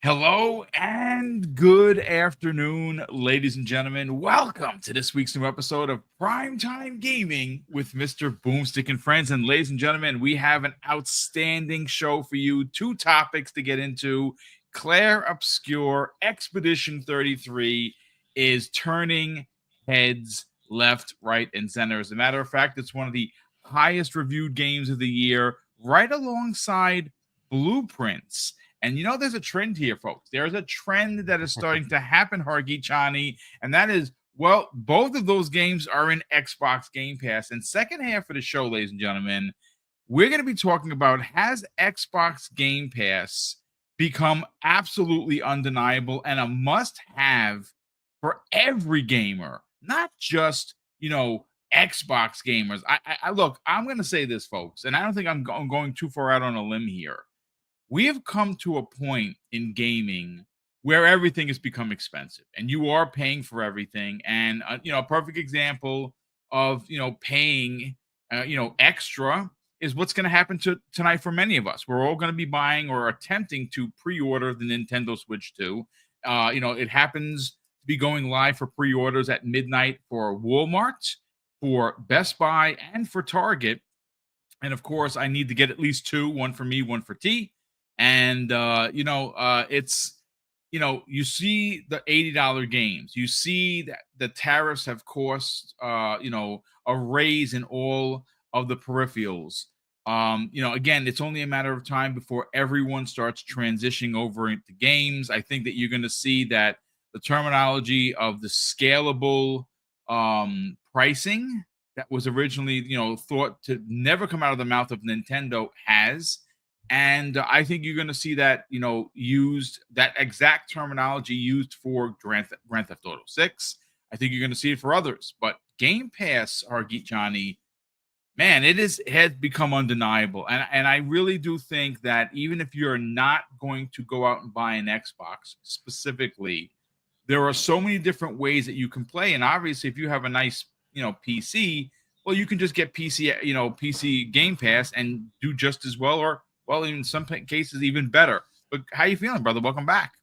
Hello and good afternoon, ladies and gentlemen. Welcome to this week's new episode of Primetime Gaming with Mr. BoomStick and Friends. And ladies and gentlemen, we have an outstanding show for you. Two topics to get into. Clair Obscur Expedition 33 is turning heads left, right, and center. As a matter of fact, it's one of the highest reviewed games of the year, right alongside Blueprints. And there's a trend here, folks. There's a trend that is starting to happen, Hargeet Chani, and that is, well, both of those games are in Xbox Game Pass. And second half of the show, ladies and gentlemen, we're going to be talking about, has Xbox Game Pass become absolutely undeniable and a must-have for every gamer, not just, Xbox gamers. I look, I'm going to say this, folks, and I don't think I'm going too far out on a limb here. We have come to a point in gaming where everything has become expensive and you are paying for everything. And, a perfect example of, paying, extra is what's going to happen tonight for many of us. We're all going to be buying or attempting to pre-order the Nintendo Switch 2. It happens to be going live for pre-orders at midnight for Walmart, for Best Buy, and for Target. And of course, I need to get at least two, one for me, one for T. And, it's, you see the $80 games. You see that the tariffs have cost, a raise in all of the peripherals. Again, it's only a matter of time before everyone starts transitioning over into games. I think that you're going to see that the terminology of the scalable pricing that was originally, thought to never come out of the mouth of Nintendo has. And I think you're going to see that, used, that exact terminology used for Grand Theft Auto 6. I think you're going to see it for others. But Game Pass, Hargeet Johnny, man, it has become undeniable. And I really do think that even if you're not going to go out and buy an Xbox specifically, there are so many different ways that you can play. And obviously, if you have a nice, PC, well, you can just get PC Game Pass and do just as well, or in some cases, even better. But how you feeling, brother? Welcome back.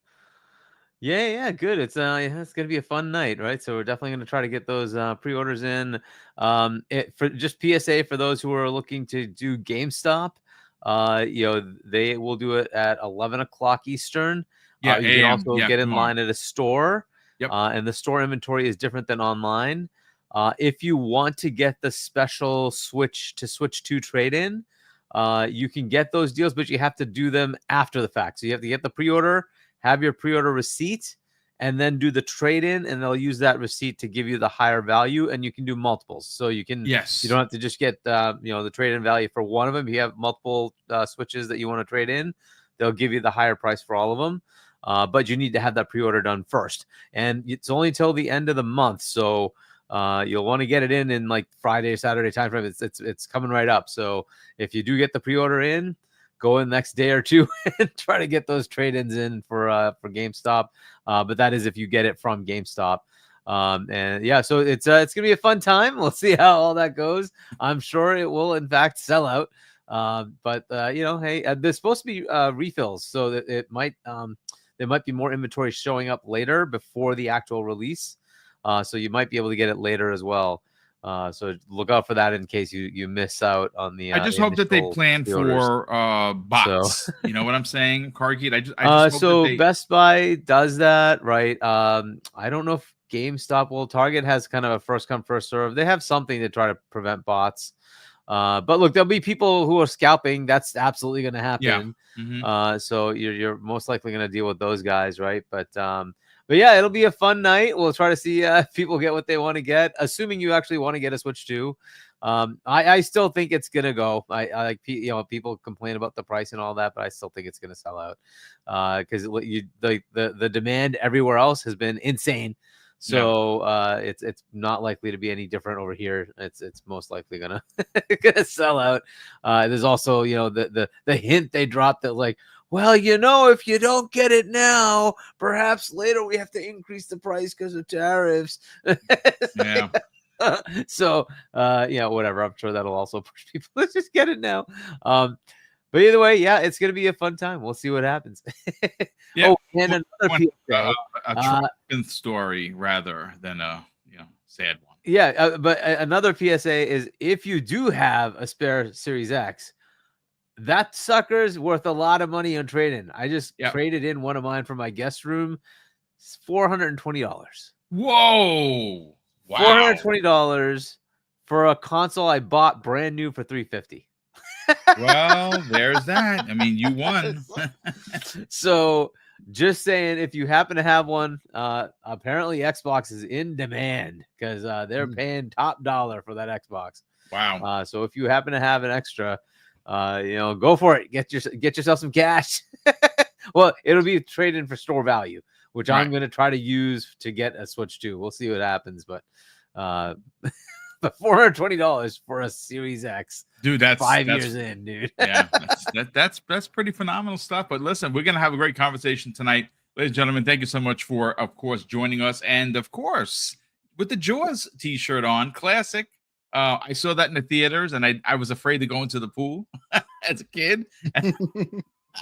Yeah, good. It's gonna be a fun night, right? So we're definitely gonna try to get those pre-orders in. For just PSA for those who are looking to do GameStop, they will do it at 11 o'clock Eastern. Yeah, You can AM. also Yeah, get in tomorrow. line at a store. Yep. And the store inventory is different than online. If you want to get the special Switch 2 trade-in, you can get those deals, but you have to do them after the fact. So you have to get the pre-order, have your pre-order receipt, and then do the trade-in, and they'll use that receipt to give you the higher value, and you can do multiples. So you don't have to just get the trade-in value for one of them. If you have multiple Switches that you want to trade in, they'll give you the higher price for all of them. But you need to have that pre-order done first, and it's only till the end of the month. So you'll want to get it in like Friday, Saturday timeframe. It's coming right up. So if you do get the pre-order in, go in the next day or two and try to get those trade-ins in for GameStop. But that is if you get it from GameStop. And yeah, so it's gonna be a fun time. We'll see how all that goes. I'm sure it will in fact sell out. But hey, there's supposed to be refills, so that it might there might be more inventory showing up later before the actual release. So you might be able to get it later as well. So look out for that in case you miss out on the. I just hope that they plan for bots. So, you know what I'm saying, Cargeet? I just hope so that they... Best Buy does that, right? I don't know if GameStop will. Target has kind of a first come first serve. They have something to try to prevent bots. But look, there'll be people who are scalping. That's absolutely going to happen. Yeah. Mm-hmm. So you're most likely going to deal with those guys, right? But yeah, it'll be a fun night. We'll try to see if people get what they want to get, assuming you actually want to get a Switch 2. I still think it's going to go. I like, people complain about the price and all that, but I still think it's going to sell out because the demand everywhere else has been insane. So it's not likely to be any different over here. It's most likely gonna sell out. There's also the hint they dropped that like, well, if you don't get it now, perhaps later we have to increase the price because of tariffs. Yeah. So whatever. I'm sure that'll also push people to just get it now. But either way, yeah, it's gonna be a fun time. We'll see what happens. Yeah. Oh, and another PSA. A triumphant story rather than a sad one. Yeah, but another PSA is if you do have a spare Series X, that sucker's worth a lot of money on trade-in. I just traded in one of mine from my guest room. It's $420. Whoa! Wow. $420 for a console I bought brand new for $350. Well, there's that. I mean, you won. So just saying, if you happen to have one, apparently Xbox is in demand because they're paying top dollar for that Xbox. Wow. So if you happen to have an extra, go for it. Get yourself some cash. Well, it'll be traded for store value, which I'm going to try to use to get a Switch 2. We'll see what happens, but but $420 for a Series X, dude, that's 5 years in, dude. Yeah, that's pretty phenomenal stuff. But listen, we're gonna have a great conversation tonight, ladies and gentlemen. Thank you so much for, of course, joining us, and of course, with the Jaws T-shirt on, classic. I saw that in the theaters, and I was afraid to go into the pool as a kid.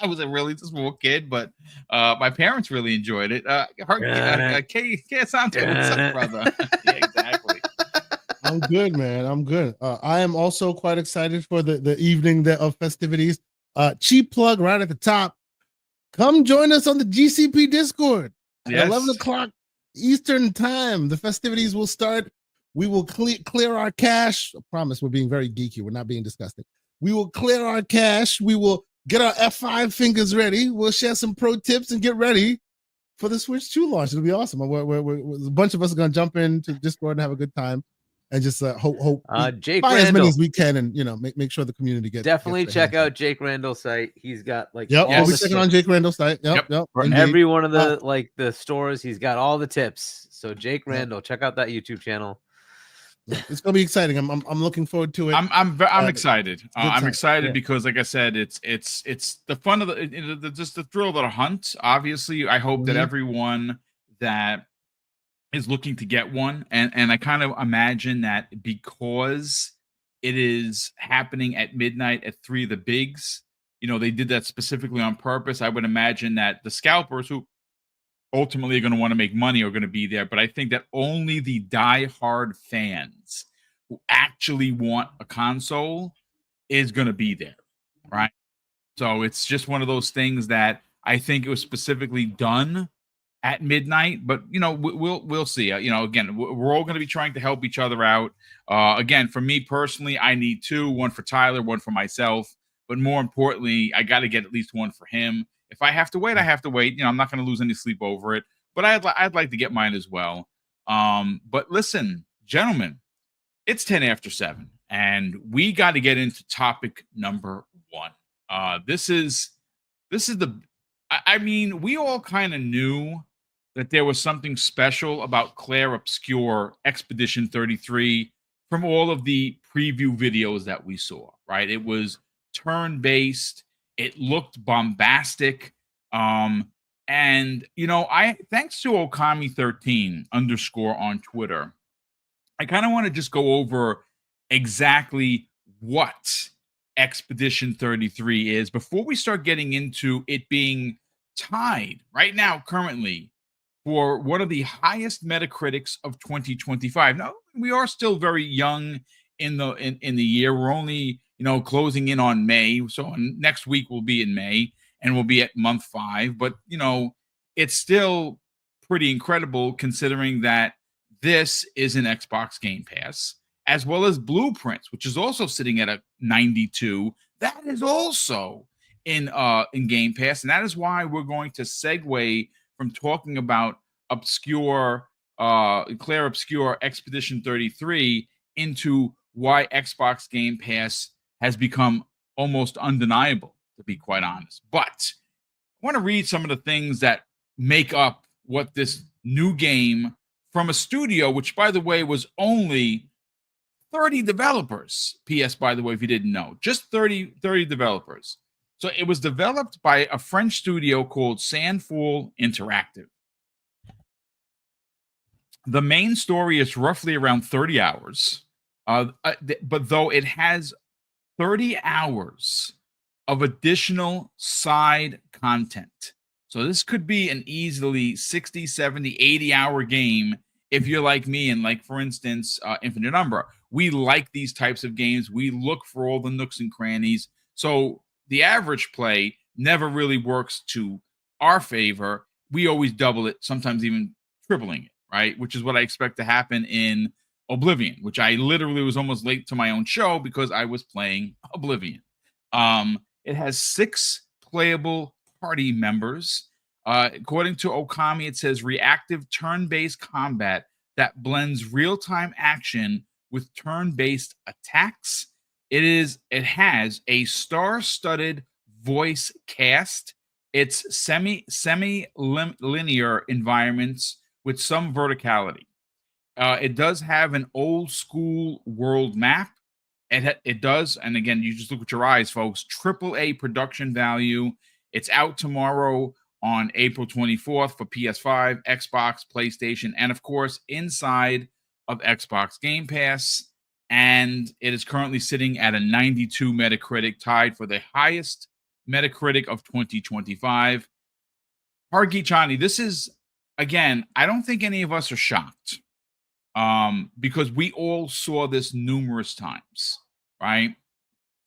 I was a really small kid, but my parents really enjoyed it. Santo, what's up, brother? Yeah, exactly. I'm good, man. I'm good. I am also quite excited for the evening of festivities. Cheap plug right at the top. Come join us on the GCP Discord at 11 o'clock Eastern time. The festivities will start. We will clear our cache. I promise we're being very geeky. We're not being disgusting. We will clear our cache. We will get our F5 fingers ready. We'll share some pro tips and get ready for the Switch 2 launch. It'll be awesome. A bunch of us are going to jump into Discord and have a good time. And just hope Jake buy Randall, as many as we can, and make sure the community gets. Definitely check out Jake Randall's site. He's got we'll be checking on Jake Randall's site. Yep. For every one of the the stores, he's got all the tips. So Jake Randall, check out that YouTube channel. It's gonna be exciting. I'm looking forward to it. I'm excited. I'm excited because, like I said, it's the fun of just the thrill of the hunt. Obviously, I hope that everyone that is looking to get one, and I kind of imagine that because it is happening at midnight at 3 of the bigs, they did that specifically on purpose. I would imagine that the scalpers who ultimately are going to want to make money are going to be there, but I think that only the die-hard fans who actually want a console is going to be there, right? So it's just one of those things that I think it was specifically done at midnight, but we'll see. Again, we're all going to be trying to help each other out. Again, for me personally, I need 2, one for Tyler, one for myself, but more importantly, I got to get at least one for him. If I have to wait, I have to wait. I'm not going to lose any sleep over it, but I'd like to get mine as well. But listen, gentlemen, it's 10 after 7, and we got to get into topic number 1. This is I mean, we all kind of knew that there was something special about Clair Obscur Expedition 33 from all of the preview videos that we saw, right? It was turn-based. It looked bombastic. And, I thanks to Okami13 _ on Twitter, I kind of want to just go over exactly what Expedition 33 is before we start getting into it being tied right now currently for one of the highest Metacritics of 2025. Now, we are still very young in the year. We're only, closing in on May. So next week we'll be in May and we'll be at month 5. But, it's still pretty incredible considering that this is an Xbox Game Pass, as well as Blueprints, which is also sitting at a 92. That is also in Game Pass, and that is why we're going to segue from talking about Clair Obscur Expedition 33 into why Xbox Game Pass has become almost undeniable, to be quite honest. But I want to read some of the things that make up what this new game from a studio, which, by the way, was only 30 developers. PS, by the way, if you didn't know, just 30 developers. So it was developed by a French studio called Sandfall Interactive. The main story is roughly around 30 hours. But though it has 30 hours of additional side content. So this could be an easily 60, 70, 80-hour game if you're like me and like, for instance, Infinite Umbra. We like these types of games. We look for all the nooks and crannies. So the average play never really works to our favor. We always double it, sometimes even tripling it, right? Which is what I expect to happen in Oblivion, which I literally was almost late to my own show because I was playing Oblivion. It has 6 playable party members. According to Okami, it says reactive turn-based combat that blends real-time action with turn-based attacks. It has a star-studded voice cast. It's semi-linear environments with some verticality. It does have an old school world map. It does, and again, you just look with your eyes, folks. AAA production value. It's out tomorrow on April 24th for PS5, Xbox, PlayStation, and of course, inside of Xbox Game Pass. And it is currently sitting at a 92 Metacritic, tied for the highest Metacritic of 2025. Hargeet Chani, this is, again, I don't think any of us are shocked. Because we all saw this numerous times, right?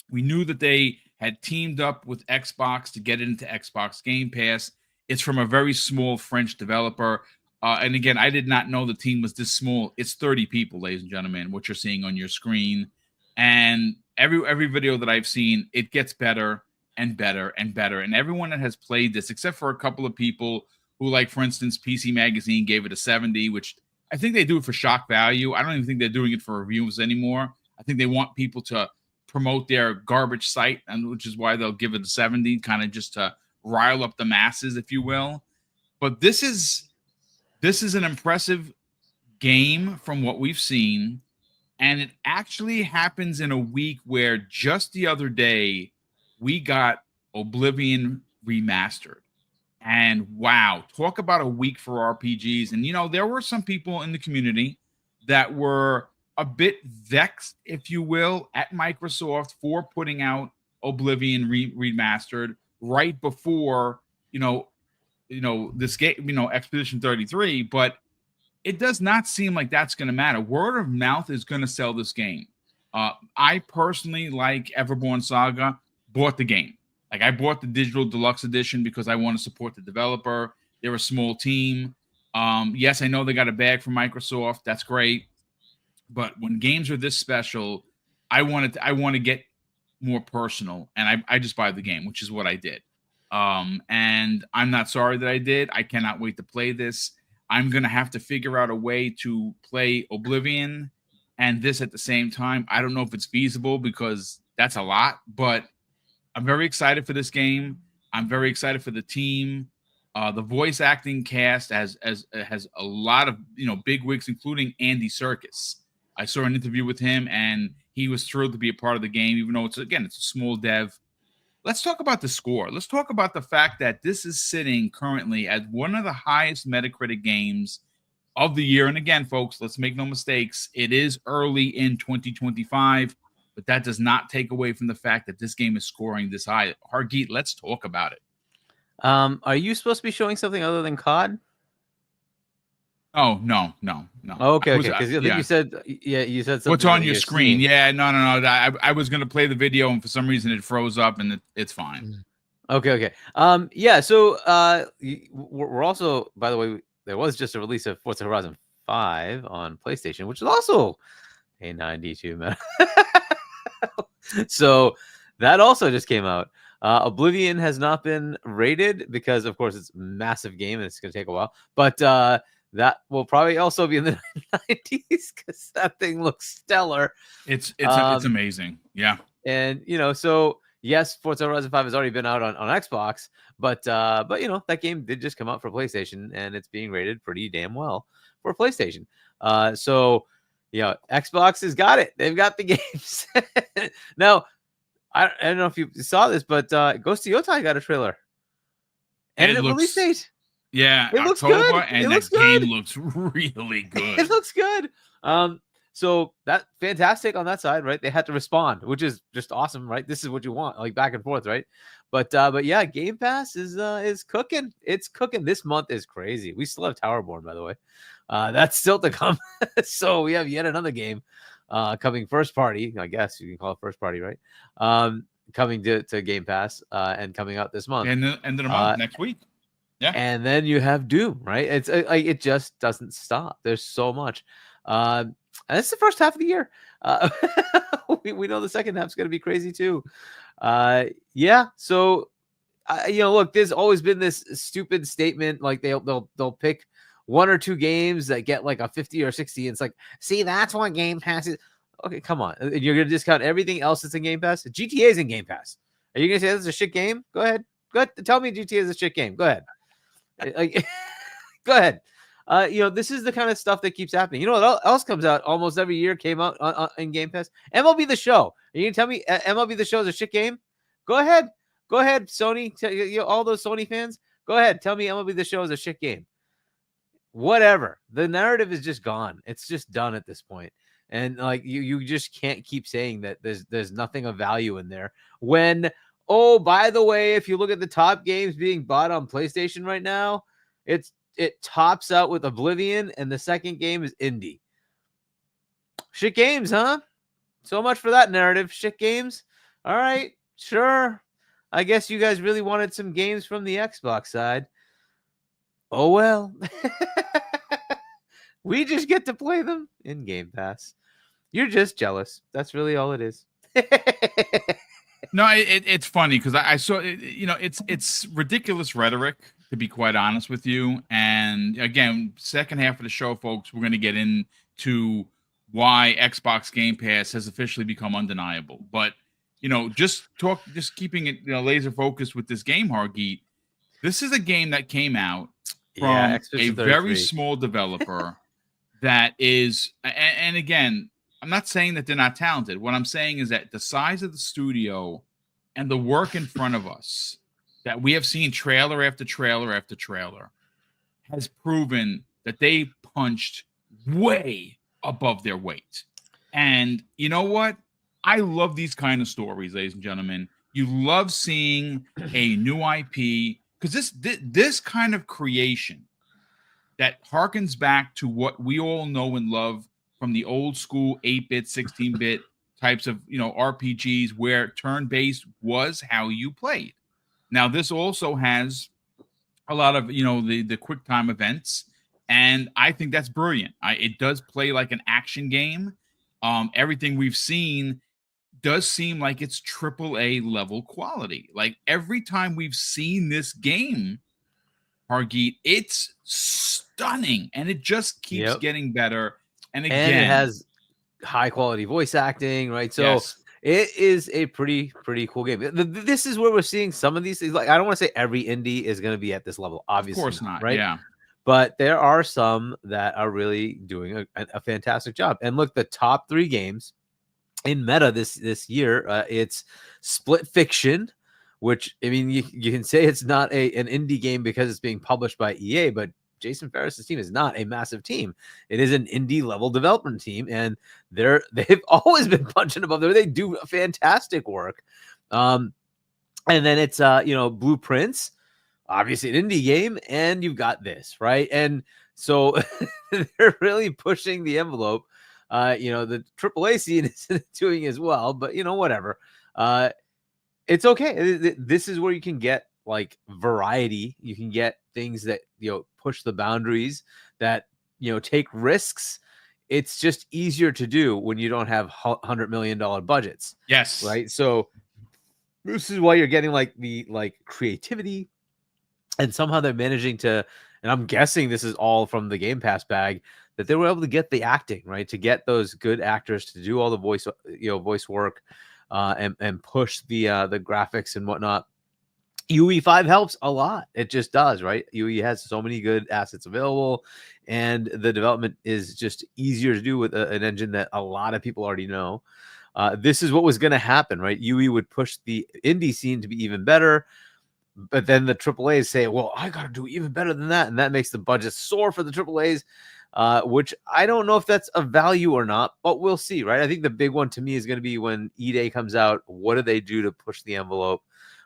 We knew that they had teamed up with Xbox to get it into Xbox Game Pass. It's from a very small French developer. And again, I did not know the team was this small. It's 30 people, ladies and gentlemen, what you're seeing on your screen. And every video that I've seen, it gets better and better and better. And everyone that has played this, except for a couple of people who, like, for instance, PC Magazine gave it a 70, which I think they do it for shock value. I don't even think they're doing it for reviews anymore. I think they want people to promote their garbage site, and which is why they'll give it a 70, kind of just to rile up the masses, if you will. But this is an impressive game from what we've seen, and it actually happens in a week where just the other day we got Oblivion remastered. And wow, talk about a week for RPGs. And, you know, there were some people in the community that were a bit vexed, if you will, at Microsoft for putting out Oblivion remastered right before, this game, Expedition 33. But it does not seem like that's going to matter. Word of mouth is going to sell this game. I personally, like Everborn Saga, bought the game. Like, I bought the digital deluxe edition because I want to support the developer. They're a small team. Yes, I know they got a bag from Microsoft. That's great. But when games are this special, I want to get more personal, and I just buy the game, which is what I did. And I'm not sorry that I did. I cannot wait to play this. I'm going to have to figure out a way to play Oblivion and this at the same time. I don't know if it's feasible because that's a lot, but I'm very excited for this game. I'm very excited for the team. The voice acting cast has a lot of big wigs, including Andy Serkis. I saw an interview with him, and he was thrilled to be a part of the game, even though it's a small dev. Let's talk about the score. Let's talk about the fact that this is sitting currently as one of the highest Metacritic games of the year. And again, folks, let's make no mistakes. It is early in 2025. But that does not take away from the fact that this game is scoring this high. Hargeet, let's talk about it. Are you supposed to be showing something other than COD? Oh, no. Oh, okay. Because I think you said something. What's on your screen? Yeah, no. I was going to play the video, and for some reason it froze up, and it's fine. Okay. Yeah, so we're also, by the way, there was just a release of Forza Horizon 5 on PlayStation, which is also a 92 meta. So that also just came out. Oblivion has not been rated because, of course, it's a massive game and it's going to take a while. But that will probably also be in the 90s because that thing looks stellar. It's amazing. Yeah. And, so yes, Forza Horizon 5 has already been out on Xbox, but that game did just come out for PlayStation and it's being rated pretty damn well for PlayStation. So Xbox has got it. They've got the games. Now, I don't know if you saw this, but Ghost of Yotai got a trailer. And it release date. Yeah, it looks October, good. And that game looks really good. It looks good. So that fantastic on that side, right? They had to respond, which is just awesome, right? This is what you want, like back and forth, right? But yeah, Game Pass is cooking. It's cooking. This month is crazy. We still have Towerborn, by the way. That's still to come. So we have yet another game coming first party. I guess you can call it first party, right? Coming to Game Pass and coming out this month. And the end of the month next week. Yeah. And then you have Doom, right? It's like it just doesn't stop. There's so much. And it's the first half of the year. We know the second half is going to be crazy too. Yeah. So, look, there's always been this stupid statement like they'll pick one or two games that get like a 50 or 60. And it's like, see, that's what Game Pass is. Okay, come on. You're going to discount everything else that's in Game Pass? GTA is in Game Pass. Are you going to say this is a shit game? Go ahead. Tell me GTA is a shit game. Go ahead. Like, go ahead. This is the kind of stuff that keeps happening. You know what else comes out almost every year? Came out in Game Pass. MLB The Show. Are you gonna tell me MLB The Show is a shit game? Go ahead, Sony. All those Sony fans. Go ahead. Tell me MLB The Show is a shit game. Whatever. The narrative is just gone. It's just done at this point. And like you just can't keep saying that there's nothing of value in there when. Oh, by the way, if you look at the top games being bought on PlayStation right now, it tops out with Oblivion, and the second game is Indie. Shit games, huh? So much for that narrative. Shit games. All right, sure. I guess you guys really wanted some games from the Xbox side. Oh, well. We just get to play them in Game Pass. You're just jealous. That's really all it is. No, it's funny because I saw it's ridiculous rhetoric, to be quite honest with you. And again, second half of the show, folks, we're going to get into why Xbox Game Pass has officially become undeniable. But just keeping it laser focused with this game, Hargeet. This is a game that came out from a very small developer that is, and again, I'm not saying that they're not talented. What I'm saying is that the size of the studio and the work in front of us that we have seen trailer after trailer after trailer has proven that they punched way above their weight. And you know what? I love these kind of stories, ladies and gentlemen. You love seeing a new IP because this kind of creation that harkens back to what we all know and love from the old school 8-bit, 16-bit types of RPGs where turn-based was how you played. Now this also has a lot of the quick time events, and I think that's brilliant. It does play like an action game. Everything we've seen does seem like it's AAA level quality. Like every time we've seen this game, Hargeet, it's stunning, and it just keeps getting better. And again, it has high quality voice acting, right? So yes. It is a pretty cool game. This is where we're seeing some of these things. Like I don't want to say every indie is going to be at this level, obviously, of course not, right? Yeah, but there are some that are really doing a fantastic job. And look, the top 3 games in Meta this year, it's Split Fiction, which I mean you can say it's not an indie game because it's being published by EA, but Jason Ferris's team is not a massive team. It is an indie level development team, and they've always been punching above there. They do fantastic work. And then it's Blueprints, obviously an indie game, and you've got this, right? And so they're really pushing the envelope. The AAA scene isn't doing as well, but whatever. It's okay. This is where you can get like variety. You can get things that push the boundaries, that take risks. It's just easier to do when you don't have $100 million budgets. Yes, right. So this is why you're getting the creativity, and somehow they're managing to. And I'm guessing this is all from the Game Pass bag, that they were able to get the acting right, to get those good actors to do all the voice work, and push the graphics and whatnot. UE5 helps a lot. It just does, right? UE has so many good assets available, and the development is just easier to do with an engine that a lot of people already know. This is what was going to happen, right? UE would push the indie scene to be even better, but then the AAAs say, well, I got to do even better than that. And that makes the budget soar for the AAAs. which I don't know if that's a value or not, but we'll see, right? I think the big one to me is going to be when E-Day comes out. What do they do to push the envelope,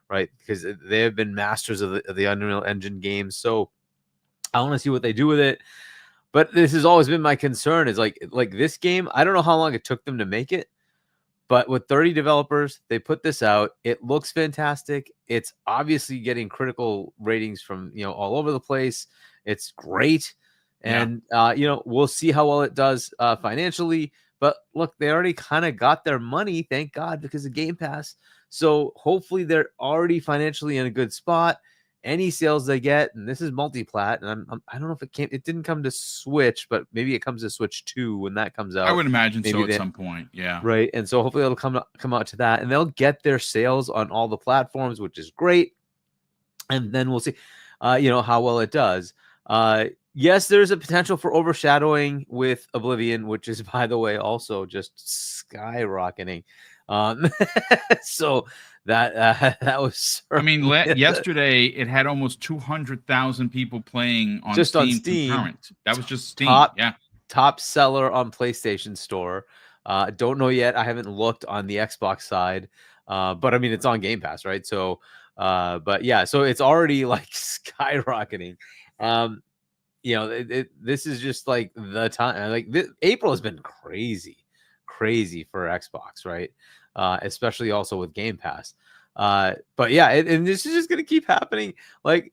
right? Because they have been masters of the Unreal Engine games. So I want to see what they do with it. But this has always been my concern is like this game. I don't know how long it took them to make it, but with 30 developers, they put this out. It looks fantastic. It's obviously getting critical ratings from, all over the place. It's great. And, we'll see how well it does financially. But look, they already kind of got their money, thank God, because of Game Pass. So hopefully they're already financially in a good spot. Any sales they get, and this is multi-plat, and I don't know if it didn't come to Switch, but maybe it comes to Switch 2 when that comes out. I would imagine maybe so at some point, yeah. Right, and so hopefully it'll come out to that, and they'll get their sales on all the platforms, which is great. And then we'll see, how well it does. Yes, there's a potential for overshadowing with Oblivion, which is, by the way, also just skyrocketing. So that was. I mean, yesterday it had almost 200,000 people playing on just Steam on Steam. Concurrent. That was just Steam. Top seller on PlayStation Store. Don't know yet. I haven't looked on the Xbox side, but I mean it's on Game Pass, right? So, but yeah, so it's already like skyrocketing. This is just like the time. Like April has been crazy for Xbox, right? Especially also with Game Pass. But yeah, and this is just going to keep happening. Like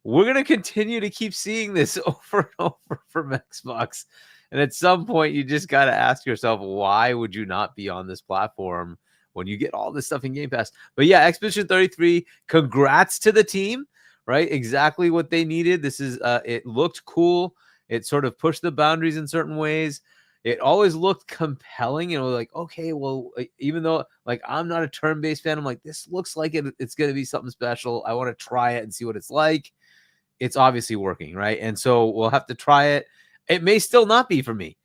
we're going to continue to keep seeing this over and over from Xbox. And at some point you just got to ask yourself, why would you not be on this platform when you get all this stuff in Game Pass? But yeah, Expedition 33, congrats to the team, right? Exactly what they needed. This is, it looked cool. It sort of pushed the boundaries in certain ways. It always looked compelling, like, okay, well, even though like I'm not a turn-based fan, I'm like, this looks like it's going to be something special. I want to try it and see what it's like. It's obviously working, right? And so we'll have to try it. It may still not be for me,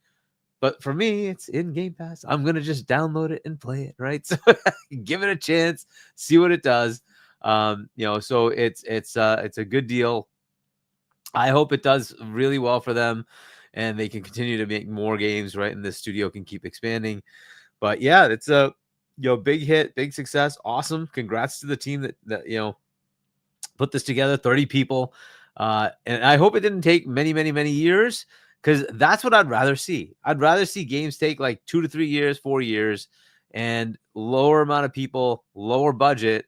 but for me, it's in Game Pass. I'm going to just download it and play it, right? So give it a chance, see what it does. So it's a good deal. I hope it does really well for them. And they can continue to make more games, right? And the studio can keep expanding. But yeah, it's a big hit, big success, awesome. Congrats to the team that put this together. 30 people, and I hope it didn't take many years, because that's what I'd rather see. I'd rather see games take like 2 to 3 years, 4 years, and lower amount of people, lower budget.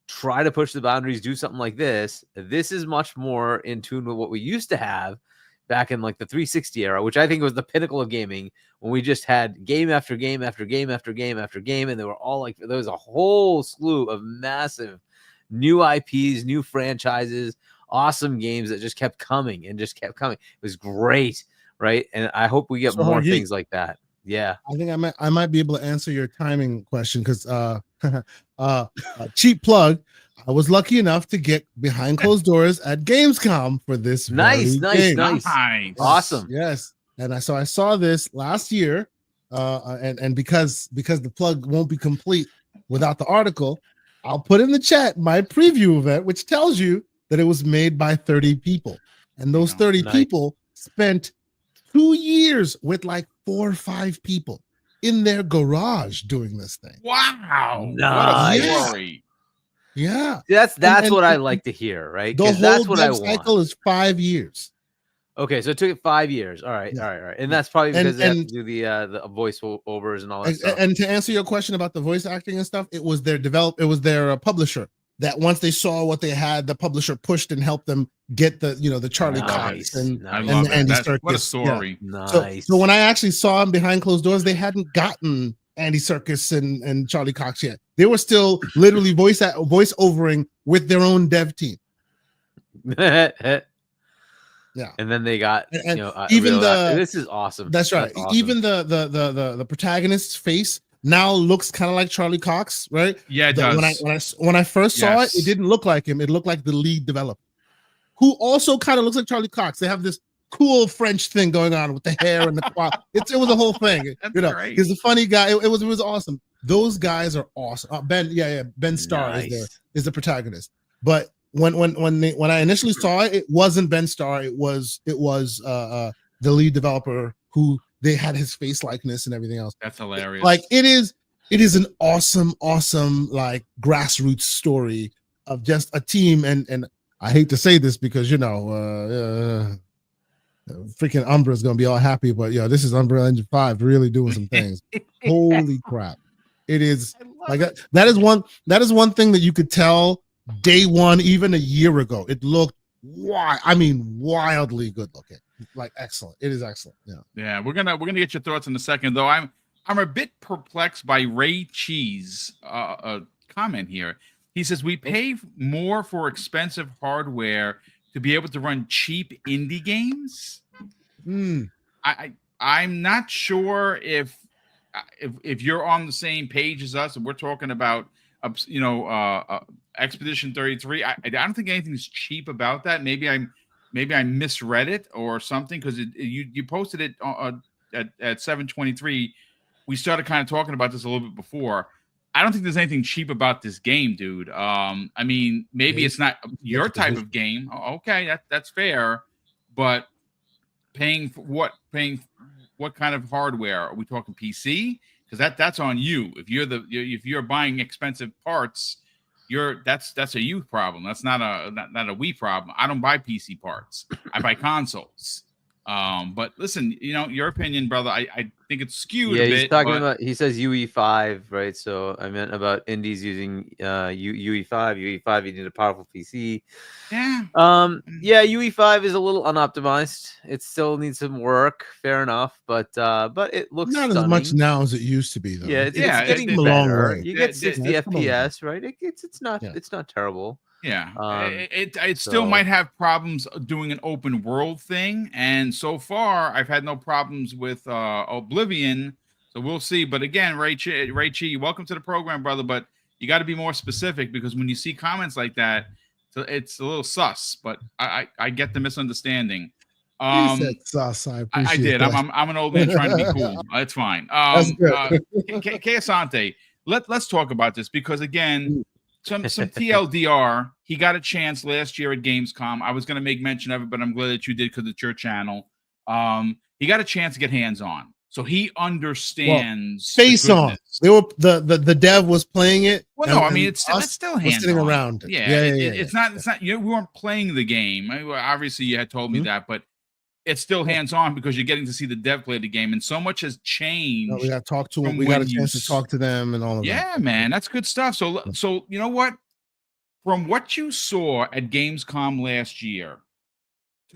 Try to push the boundaries, do something like this. This is much more in tune with what we used to have back in like the 360 era, which I think was the pinnacle of gaming, when we just had game after game after game after game after game. And they were all like, there was a whole slew of massive new IPs, new franchises, awesome games that just kept coming and just kept coming. It was great, right? And I hope we get more things like that. Yeah. I think I might be able to answer your timing question, because cheap plug. I was lucky enough to get behind closed doors at Gamescom for this. Nice. Awesome. Yes. And I saw this last year. And because the plug won't be complete without the article, I'll put in the chat my preview of it, which tells you that it was made by 30 people. And those 30 people spent 2 years with like 4 or 5 people in their garage doing this thing. Wow. Nice. Yeah. That's what I like to hear, right? The whole that's what I cycle want. is 5 years. Okay, so it took 5 years. All right. And that's probably because they have to do the voice overs and all that stuff. And to answer your question about the voice acting and stuff, it was their publisher that once they saw what they had, the publisher pushed and helped them get the Charlie Cox and Andy Serkis. What a story. Yeah. Nice. So when I actually saw them behind closed doors, they hadn't gotten Andy Serkis and Charlie Cox yet. They were still literally voice overing with their own dev team. Yeah. And then they got even this is awesome. That's right. Awesome. Even the protagonist's face now looks kind of like Charlie Cox, right? Yeah, it does. When I first saw it didn't look like him. It looked like the lead developer, who also kind of looks like Charlie Cox. They have this cool French thing going on with the hair and the quad. It was a whole thing. Great. He's a funny guy. It was awesome. Those guys are awesome. Ben Starr is the protagonist. But when I initially saw it, it wasn't Ben Starr. It was the lead developer, who they had his face likeness and everything else. That's hilarious. Like it is an awesome like grassroots story of just a team. And I hate to say this because freaking Umbra is gonna be all happy, but this is Unreal Engine 5 really doing some things. Holy crap! It is like that is one thing that you could tell day one, even a year ago. It looked wildly good looking, like excellent. It is excellent. Yeah. We're gonna get your thoughts in a second, though. I'm a bit perplexed by Ray Cheese comment here. He says we pay more for expensive hardware to be able to run cheap indie games. I'm not sure if you're on the same page as us, and we're talking about Expedition 33. I don't think anything's cheap about that. Maybe I misread it or something, because you posted it at 7:23. We started kind of talking about this a little bit before. I don't think there's anything cheap about this game, dude. I mean, maybe it's not your type of game. Okay, that's fair, but paying what kind of hardware? Are we talking PC? Because that's on you. If you're buying expensive parts, that's a you problem. That's not a we problem. I don't buy PC parts. I buy consoles. But listen, your opinion, brother, I think it's skewed a bit. He's talking about, he says UE5, right? So I meant about indies using UE5. UE5, you need a powerful PC. Yeah. UE5 is a little unoptimized. It still needs some work, fair enough, but it looks not stunning. as much now as it used to be, though. Yeah, it's getting better. Long way. You get 60 FPS, right? It's not terrible. Yeah, it still might have problems doing an open world thing, and so far I've had no problems with Oblivion, so we'll see. But again, Ray Chi, welcome to the program, brother. But you got to be more specific, because when you see comments like that, it's a little sus. But I get the misunderstanding. You said sus. I appreciate I did. That. I'm an old man trying to be cool. It's fine. That's good. Kay Asante, let's talk about this, because again. Some TLDR. He got a chance last year at Gamescom. I was going to make mention of it, but I'm glad that you did, because it's your channel. He got a chance to get hands on, so he understands. Face on. They were the dev was playing it. Well, no, I mean it's still hands sitting on. around. It's not. We weren't playing the game. Obviously, you had told me that, but it's still hands on, because you're getting to see the dev play the game, and so much has changed. We got to talk to them. We got a chance to talk to them and all of that. Yeah, man, that's good stuff. So you know what? From what you saw at Gamescom last year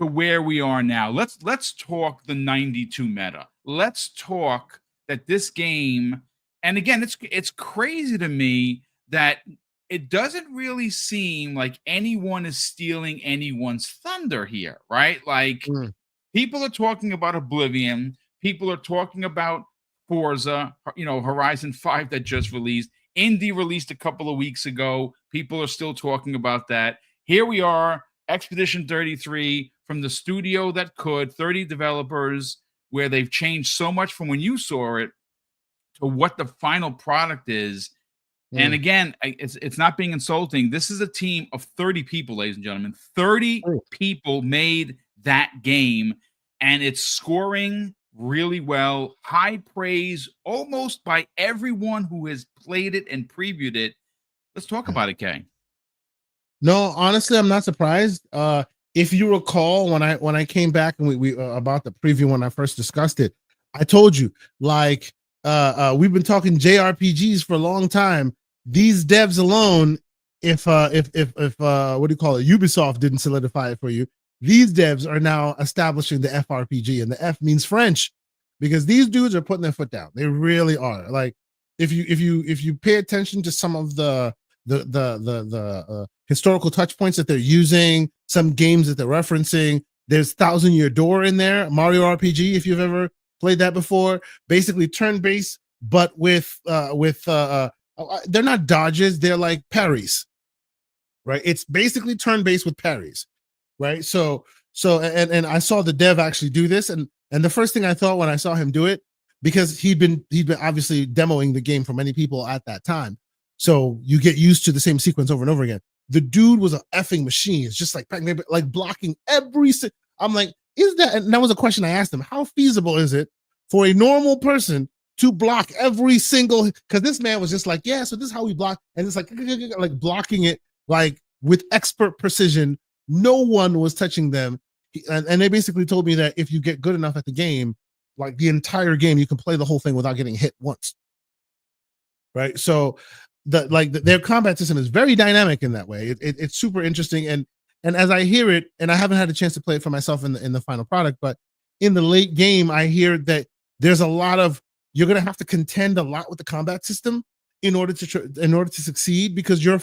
to where we are now, let's talk the 92 meta. Let's talk that this game, and again, it's crazy to me that it doesn't really seem like anyone is stealing anyone's thunder here, right? Like. People are talking about Oblivion. People are talking about Forza, Horizon 5 that just released. Indy released a couple of weeks ago. People are still talking about that. Here we are, Expedition 33, from the studio that could, 30 developers, where they've changed so much from when you saw it to what the final product is. And again, it's not being insulting. This is a team of 30 people, ladies and gentlemen. 30 people made that game, and it's scoring really well. High praise almost by everyone who has played it and previewed it. Let's talk about it, Kay. No, honestly, I'm not surprised. If you recall, when I came back and we about the preview when I first discussed it, I told you, like, we've been talking JRPGs for a long time. These devs alone, if what do you call it, Ubisoft didn't solidify it for you, these devs are now establishing the FRPG, and the F means French, because these dudes are putting their foot down. They really are. Like, if you pay attention to some of the historical touch points that they're using, some games that they're referencing, there's Thousand Year Door in there, Mario RPG, if you've ever played that before. Basically turn-based, but with they're not dodges, they're like parries, right? It's basically turn-based with parries. Right. So I saw the dev actually do this. And the first thing I thought when I saw him do it, because he'd been obviously demoing the game for many people at that time. So you get used to the same sequence over and over again. The dude was an effing machine. It's just like blocking every. I'm like, is that, and that was a question I asked him, how feasible is it for a normal person to block every single, because this man was just like, yeah, so this is how we block, and it's like blocking it like with expert precision. No one was touching them. And they basically told me that if you get good enough at the game, like the entire game, you can play the whole thing without getting hit once. Right. So their combat system is very dynamic in that way. It's super interesting. And as I hear it, and I haven't had a chance to play it for myself in the final product, but in the late game, I hear that there's a lot of, you're going to have to contend a lot with the combat system in order to succeed, because your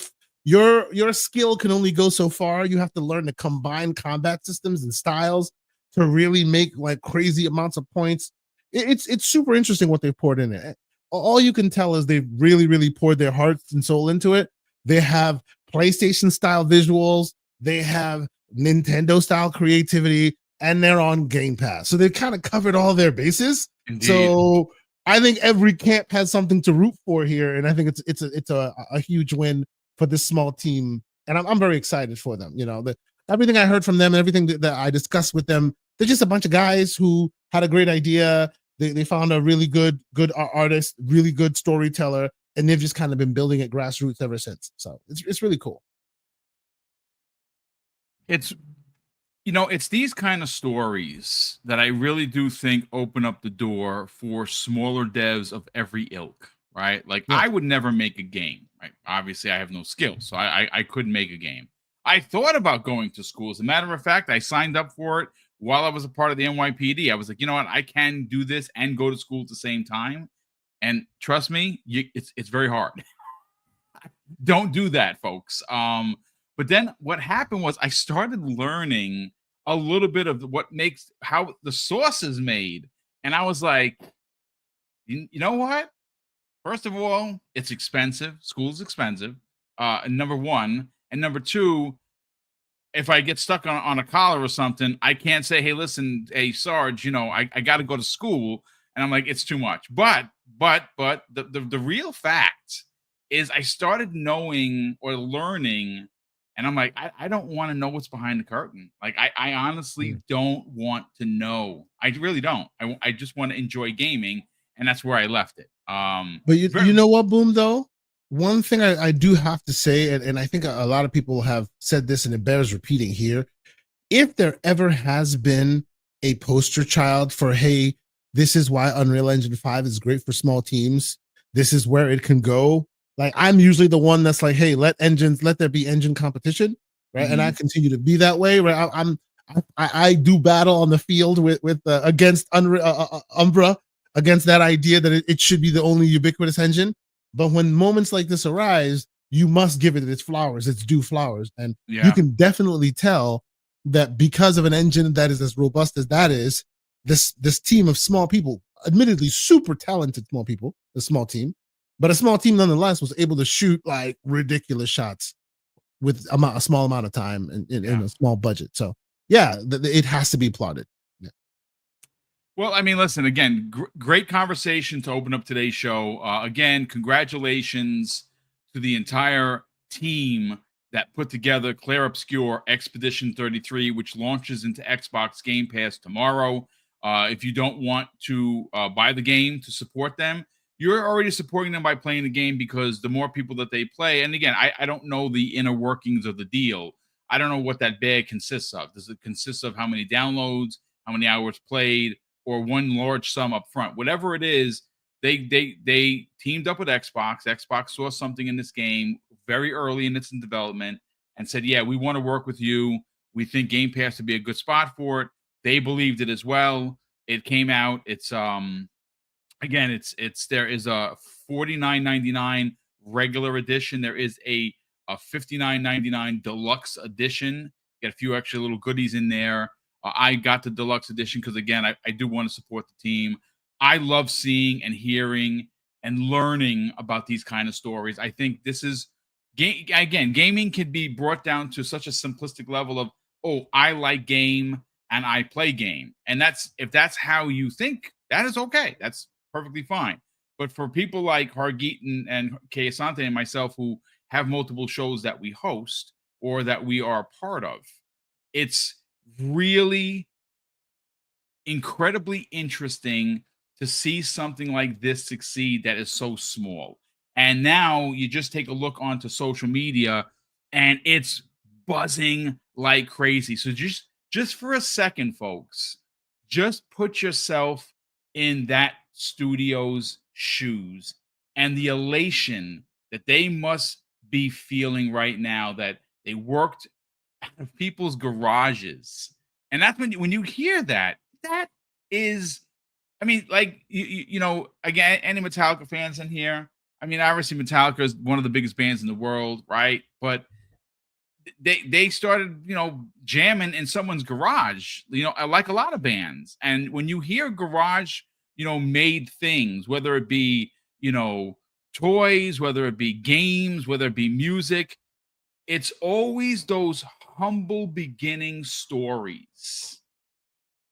skill can only go so far. You have to learn to combine combat systems and styles to really make like crazy amounts of points. It's super interesting what they've poured in it. All you can tell is they've really, really poured their hearts and soul into it. They have PlayStation style visuals. They have Nintendo style creativity, and they're on Game Pass. So they've kind of covered all their bases. Indeed. So I think every camp has something to root for here. And I think it's a huge win for this small team. And I'm very excited for them. You know, everything I heard from them and everything that I discussed with them, they're just a bunch of guys who had a great idea. They found a really good artist, really good storyteller, and they've just kind of been building it grassroots ever since. So it's really cool. It's, you know, it's these kind of stories that I really do think open up the door for smaller devs of every ilk, right? Like, yeah. I would never make a game, right? Obviously, I have no skill, so I couldn't make a game. I thought about going to school. As a matter of fact, I signed up for it while I was a part of the NYPD. I was like, you know what? I can do this and go to school at the same time. And trust me, it's very hard. Don't do that, folks. But then what happened was I started learning a little bit of how the sauce is made. And I was like, you know what? First of all, it's expensive. School's expensive. Number one. And number two, if I get stuck on a collar or something, I can't say, hey, listen, hey, Sarge, you know, I got to go to school. And I'm like, it's too much. But the real fact is I started knowing or learning, and I'm like, I don't want to know what's behind the curtain. Like, I honestly don't want to know. I really don't. I just want to enjoy gaming, and that's where I left it. But you know what, Boom, though? One thing I do have to say, and I think a lot of people have said this, and it bears repeating here. If there ever has been a poster child for, hey, this is why Unreal Engine 5 is great for small teams, this is where it can go. Like, I'm usually the one that's like, hey, let there be engine competition, right? Mm-hmm. And I continue to be that way, right? I do battle on the field with against Umbra, against that idea that it should be the only ubiquitous engine. But when moments like this arise, you must give it its flowers, its due flowers. And you can definitely tell that because of an engine that is as robust as that is, this team of small people, admittedly super talented small people, a small team, but a small team nonetheless, was able to shoot like ridiculous shots with a small amount of time in a small budget. So yeah, it has to be applauded. Yeah. Well, I mean, listen, again, great conversation to open up today's show. Again, congratulations to the entire team that put together Clair Obscur Expedition 33, which launches into Xbox Game Pass tomorrow. If you don't want to buy the game to support them, you're already supporting them by playing the game, because the more people that they play, and again, I don't know the inner workings of the deal. I don't know what that bag consists of. Does it consist of how many downloads, how many hours played, or one large sum up front? Whatever it is, they teamed up with Xbox. Xbox saw something in this game very early in its development and said, yeah, we want to work with you. We think Game Pass would be a good spot for it. They believed it as well. It came out. It's again, there is a $49.99 regular edition. There is a $59.99 deluxe edition. Get a few extra little goodies in there. I got the deluxe edition because, again, I do want to support the team. I love seeing and hearing and learning about these kind of stories. I think this is, again, gaming can be brought down to such a simplistic level of, oh, I like game and I play game. And if that's how you think, that is okay. That's perfectly fine. But for people like Hargeet and Kay Asante and myself, who have multiple shows that we host or that we are part of, it's really incredibly interesting to see something like this succeed that is so small. And now you just take a look onto social media and it's buzzing like crazy. So just for a second, folks, just put yourself in that studio's shoes and the elation that they must be feeling right now, that they worked out of people's garages. And that's when you hear that, that is, I mean, like you know, again, any Metallica fans in here? I mean, obviously Metallica is one of the biggest bands in the world, right? But they started, you know, jamming in someone's garage, you know, like a lot of bands. And when you hear garage, you know, made things, whether it be, you know, toys, whether it be games, whether it be music, it's always those humble beginning stories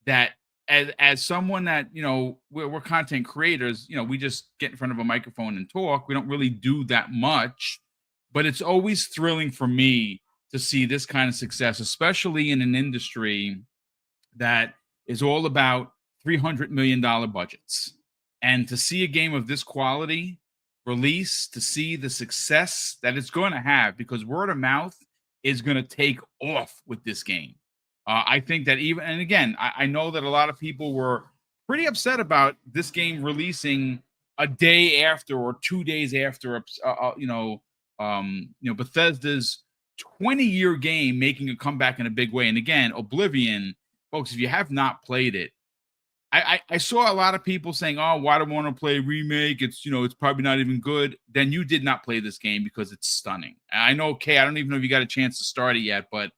that, as someone that, you know, we're content creators, you know, we just get in front of a microphone and talk. We don't really do that much, but it's always thrilling for me to see this kind of success, especially in an industry that is all about $300 million budgets. And to see a game of this quality release, to see the success that it's going to have, because word of mouth is going to take off with this game. I think that even, and again, I know that a lot of people were pretty upset about this game releasing a day after or 2 days after, Bethesda's 20-year game making a comeback in a big way. And again, Oblivion, folks, if you have not played it, I saw a lot of people saying, "Oh, why do I want to play remake? It's, you know, it's probably not even good." Then you did not play this game because it's stunning. And I know, Kay, I don't even know if you got a chance to start it yet, but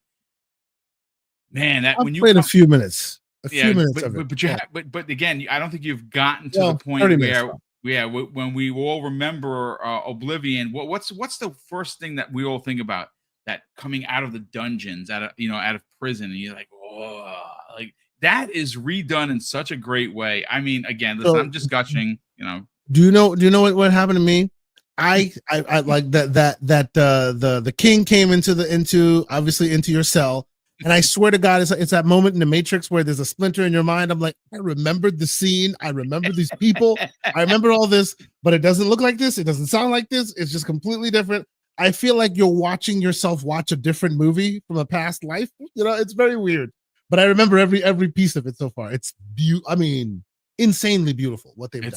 man, that I've when you played a few minutes, yeah, of it. but you Yeah. but again, I don't think you've gotten to Well, the point 30 minutes, where when we all remember Oblivion. What's the first thing that we all think about, that coming out of the dungeons, out of prison, and you're like, oh, like that is redone in such a great way. I mean, again, listen, So, I'm just gushing, you know. do you know what happened to me? I like the king came into obviously into your cell, and I swear to God, it's that moment in the Matrix where there's a splinter in your mind. I'm like, I remembered the scene, I remember these people, I remember all this, but it doesn't look like this, it doesn't sound like this, it's just completely different. I feel like you're watching yourself watch a different movie from a past life. You know, it's very weird, but I remember every piece of it so far. It's I mean, insanely beautiful what they've done.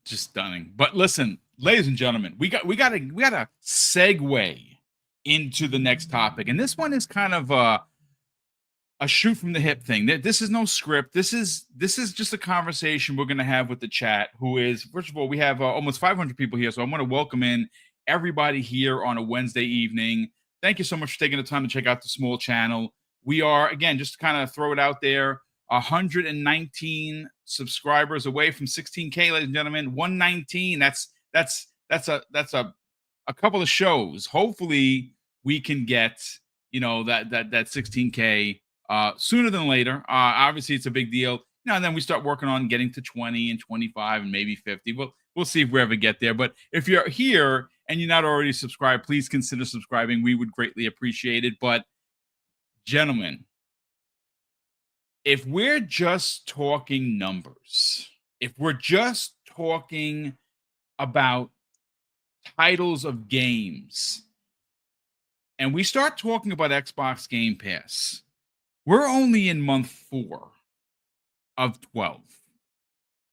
Just stunning. But listen, ladies and gentlemen, we got to segue into the next topic, and this one is kind of a shoot from the hip thing. This is no script. This is just a conversation we're going to have with the chat. Who is, first of all, we have almost 500 people here, so I want to welcome in everybody here on a Wednesday evening. Thank you so much for taking the time to check out the small channel. We are, again, just to kind of throw it out there, 119 subscribers away from 16K, ladies and gentlemen. 119. That's a couple of shows. Hopefully, we can get, you know, that 16K sooner than later. Obviously, it's a big deal. You know, and then we start working on getting to 20 and 25 and maybe 50. We'll see if we ever get there. But if you're here and you're not already subscribed, please consider subscribing. We would greatly appreciate it. But gentlemen, if we're just talking numbers, if we're just talking about titles of games, and we start talking about Xbox Game Pass, we're only in month 4 of 12.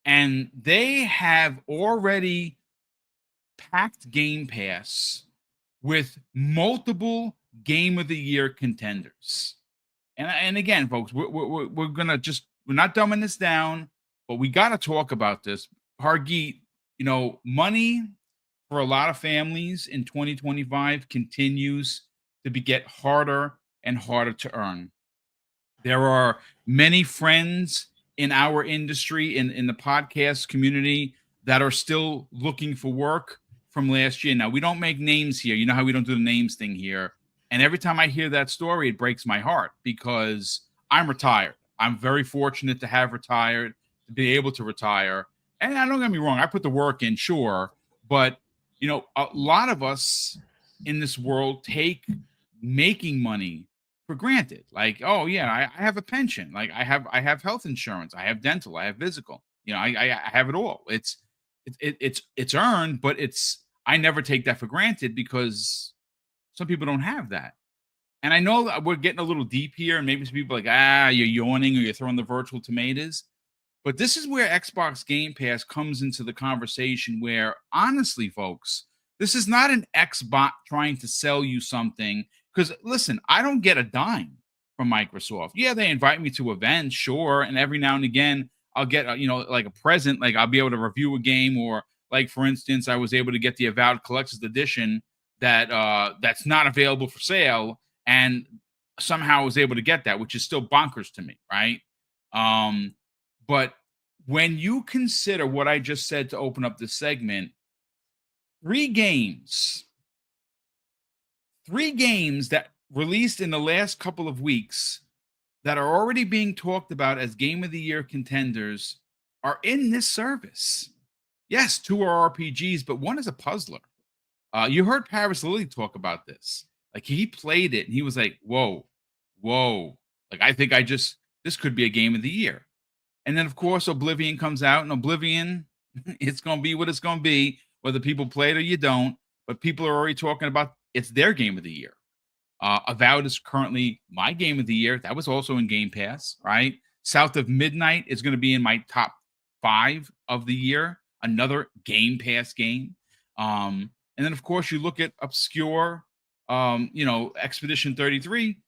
And they have already packed Game Pass with multiple Game of the Year contenders. And again, folks, we're gonna we're not dumbing this down, but we got to talk about this. Hargeet, you know, money for a lot of families in 2025 continues to get harder and harder to earn. There are many friends in our industry, in the podcast community, that are still looking for work from last year. Now, we don't make names here. You know how we don't do the names thing here. And every time I hear that story, it breaks my heart, because I'm retired. I'm very fortunate to have retired, to be able to retire. And don't get me wrong, I put the work in, sure. But, you know, a lot of us in this world take making money for granted. Like, oh yeah, I have a pension. Like I have health insurance. I have dental. I have physical. I have it all. It's earned, but I never take that for granted because some people don't have that. And I know that we're getting a little deep here, and maybe some people are like, you're yawning or you're throwing the virtual tomatoes. But this is where Xbox Game Pass comes into the conversation where, honestly, folks, this is not an Xbot trying to sell you something. Because, listen, I don't get a dime from Microsoft. Yeah, they invite me to events, sure. And every now and again, I'll get, like a present. Like I'll be able to review a game. Or, like, for instance, I was able to get the Avowed Collector's Edition that's not available for sale. And somehow I was able to get that, which is still bonkers to me, right? But when you consider what I just said to open up this segment, three games that released in the last couple of weeks that are already being talked about as Game of the Year contenders are in this service. Yes, 2 are RPGs, but one is a puzzler. You heard Paris Lilly talk about this. Like, he played it and he was like, whoa. Like, I think this could be a Game of the Year. And then, of course, Oblivion comes out, and Oblivion, it's going to be what it's going to be, whether people play it or you don't. But people are already talking about it's their Game of the Year. Avowed is currently my Game of the Year. That was also in Game Pass, right? South of Midnight is going to be in my top 5 of the year. Another Game Pass game. And then, of course, you look at Obscure, Expedition 33.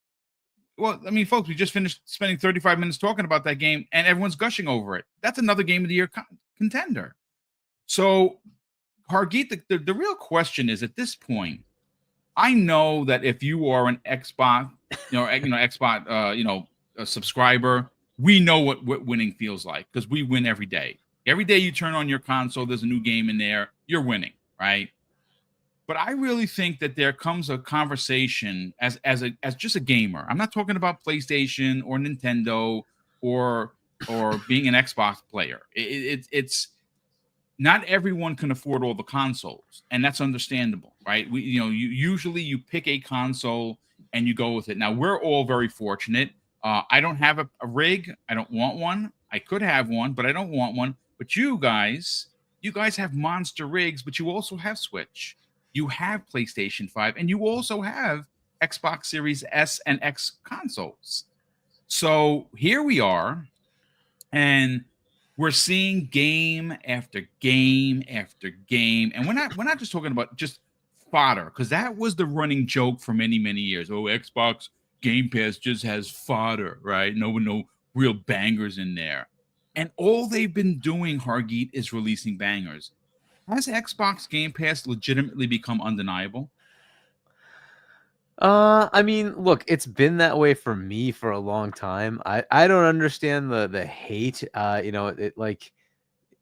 Well, I mean, folks, we just finished spending 35 minutes talking about that game, and everyone's gushing over it. That's another Game of the Year contender. So, Hargeet, the real question is, at this point, I know that if you are an Xbox, Xbox, a subscriber, we know what winning feels like because we win every day. Every day you turn on your console, there's a new game in there. You're winning, right? But I really think that there comes a conversation as just a gamer. I'm not talking about PlayStation or Nintendo or being an Xbox player. It's not everyone can afford all the consoles, and that's understandable, right? You usually pick a console and you go with it. Now we're all very fortunate. I don't have a rig. I don't want one. I could have one, but I don't want one. But you guys have monster rigs, but you also have Switch. You have PlayStation 5, and you also have Xbox Series S and X consoles. So here we are, and we're seeing game after game after game. And we're not just talking about just fodder, because that was the running joke for many, many years. Oh, Xbox Game Pass just has fodder, right? No real bangers in there. And all they've been doing, Hargeet, is releasing bangers. Has Xbox Game Pass legitimately become undeniable? I mean, look, it's been that way for me for a long time. I don't understand the hate.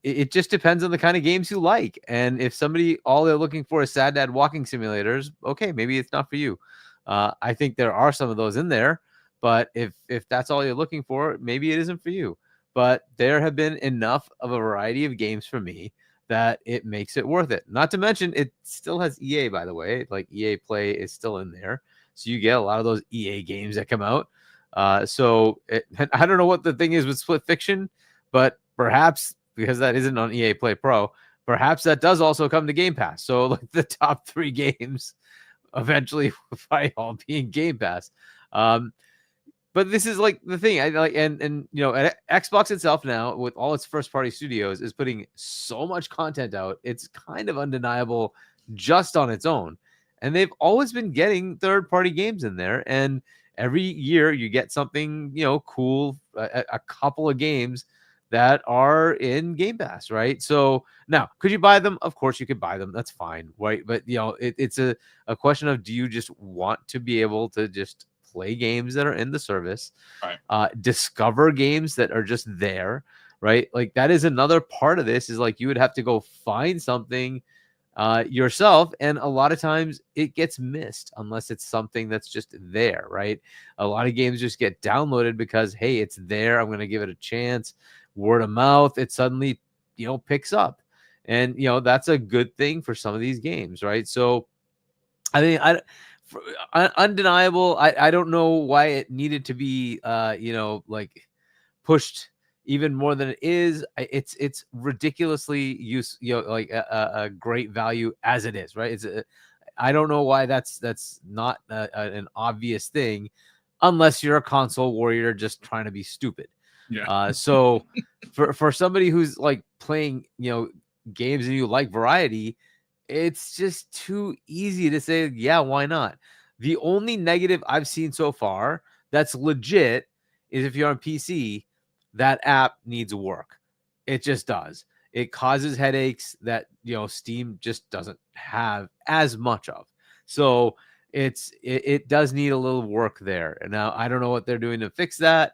It just depends on the kind of games you like. And if somebody all they're looking for is Sad Dad walking simulators, okay, maybe it's not for you. I think there are some of those in there, but if that's all you're looking for, maybe it isn't for you. But there have been enough of a variety of games for me that it makes it worth it. Not to mention, it still has EA, by the way. Like, EA Play is still in there. So you get a lot of those EA games that come out. I don't know what the thing is with Split Fiction, but perhaps because that isn't on EA Play Pro, perhaps that does also come to Game Pass. So like the top 3 games eventually will probably all be in Game Pass. But this is like the thing. Xbox itself now, with all its first party studios, is putting so much content out. It's kind of undeniable just on its own. And they've always been getting third party games in there. And every year you get something, cool, a couple of games that are in Game Pass, right? So now, could you buy them? Of course you could buy them. That's fine, right? But, it's a question of, do you just want to be able to just play games that are in the service, right? Discover games that are just there, right? Like, that is another part of this, is like you would have to go find something yourself, and a lot of times it gets missed unless it's something that's just there, right? A lot of games just get downloaded because, hey, it's there, I'm going to give it a chance. Word of mouth, it suddenly picks up, and that's a good thing for some of these games, right? So I think undeniable. I don't know why it needed to be like pushed even more than it is. It's ridiculously like a great value as it is, right? I don't know why that's not an obvious thing, unless you're a console warrior just trying to be stupid. Yeah. So for somebody who's like playing games and you like variety, it's just too easy to say, yeah, why not? The only negative I've seen so far that's legit is if you're on PC, that app needs work. It just does. It causes headaches that Steam just doesn't have as much of. So it does need a little work there. And now I don't know what they're doing to fix that.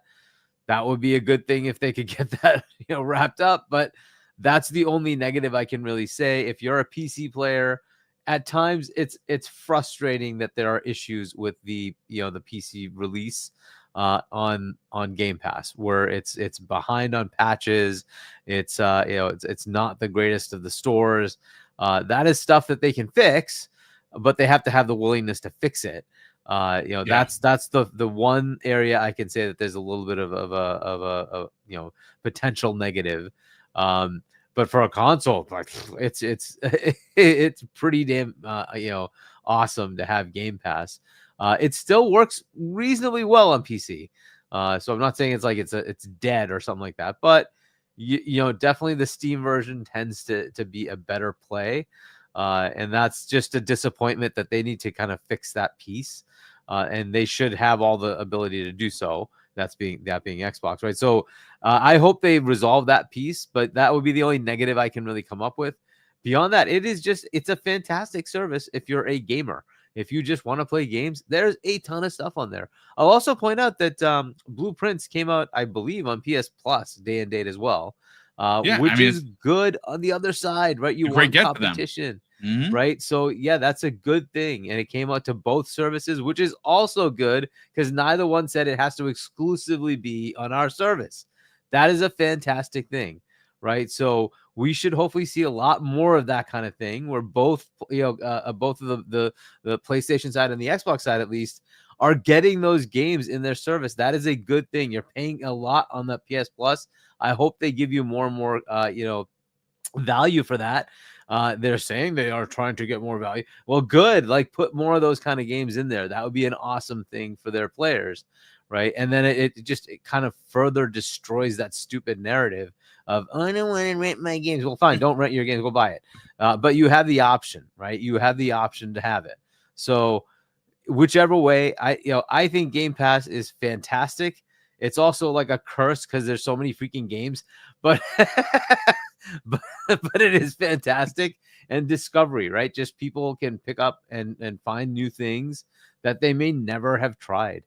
That would be a good thing if they could get that wrapped up. But that's the only negative I can really say. If you're a PC player, at times it's frustrating that there are issues with the the PC release on Game Pass, where it's behind on patches. It's it's not the greatest of the stores. That is stuff that they can fix, but they have to have the willingness to fix it. That's the one area I can say that there's a little bit of a potential negative. But for a console, like it's it's pretty damn awesome to have Game Pass. It still works reasonably well on PC. So I'm not saying it's like it's dead or something like that, but definitely the Steam version tends to be a better play. And that's just a disappointment that they need to kind of fix that piece. And they should have all the ability to do so. That being Xbox, right? So I hope they resolve that piece, but that would be the only negative I can really come up with. Beyond that, it's a fantastic service if you're a gamer. If you just want to play games, there's a ton of stuff on there. I'll also point out that Blueprints came out, I believe, on PS Plus day and date as well, which is good on the other side, right? You want competition. Mm-hmm. Right. So, yeah, that's a good thing. And it came out to both services, which is also good because neither one said it has to exclusively be on our service. That is a fantastic thing. Right. So we should hopefully see a lot more of that kind of thing where both, both of the PlayStation side and the Xbox side, at least, are getting those games in their service. That is a good thing. You're paying a lot on the PS Plus. I hope they give you more and more, value for that. They're saying they are trying to get more value. Well, good. Like, put more of those kind of games in there. That would be an awesome thing for their players, right? And then it kind of further destroys that stupid narrative of, oh, I don't want to rent my games. Well, fine, don't rent your games. Go buy it. But you have the option, right? You have the option to have it. So whichever way, I think Game Pass is fantastic. It's also like a curse because there's so many freaking games, but but it is fantastic. And discovery, right? Just people can pick up and find new things that they may never have tried,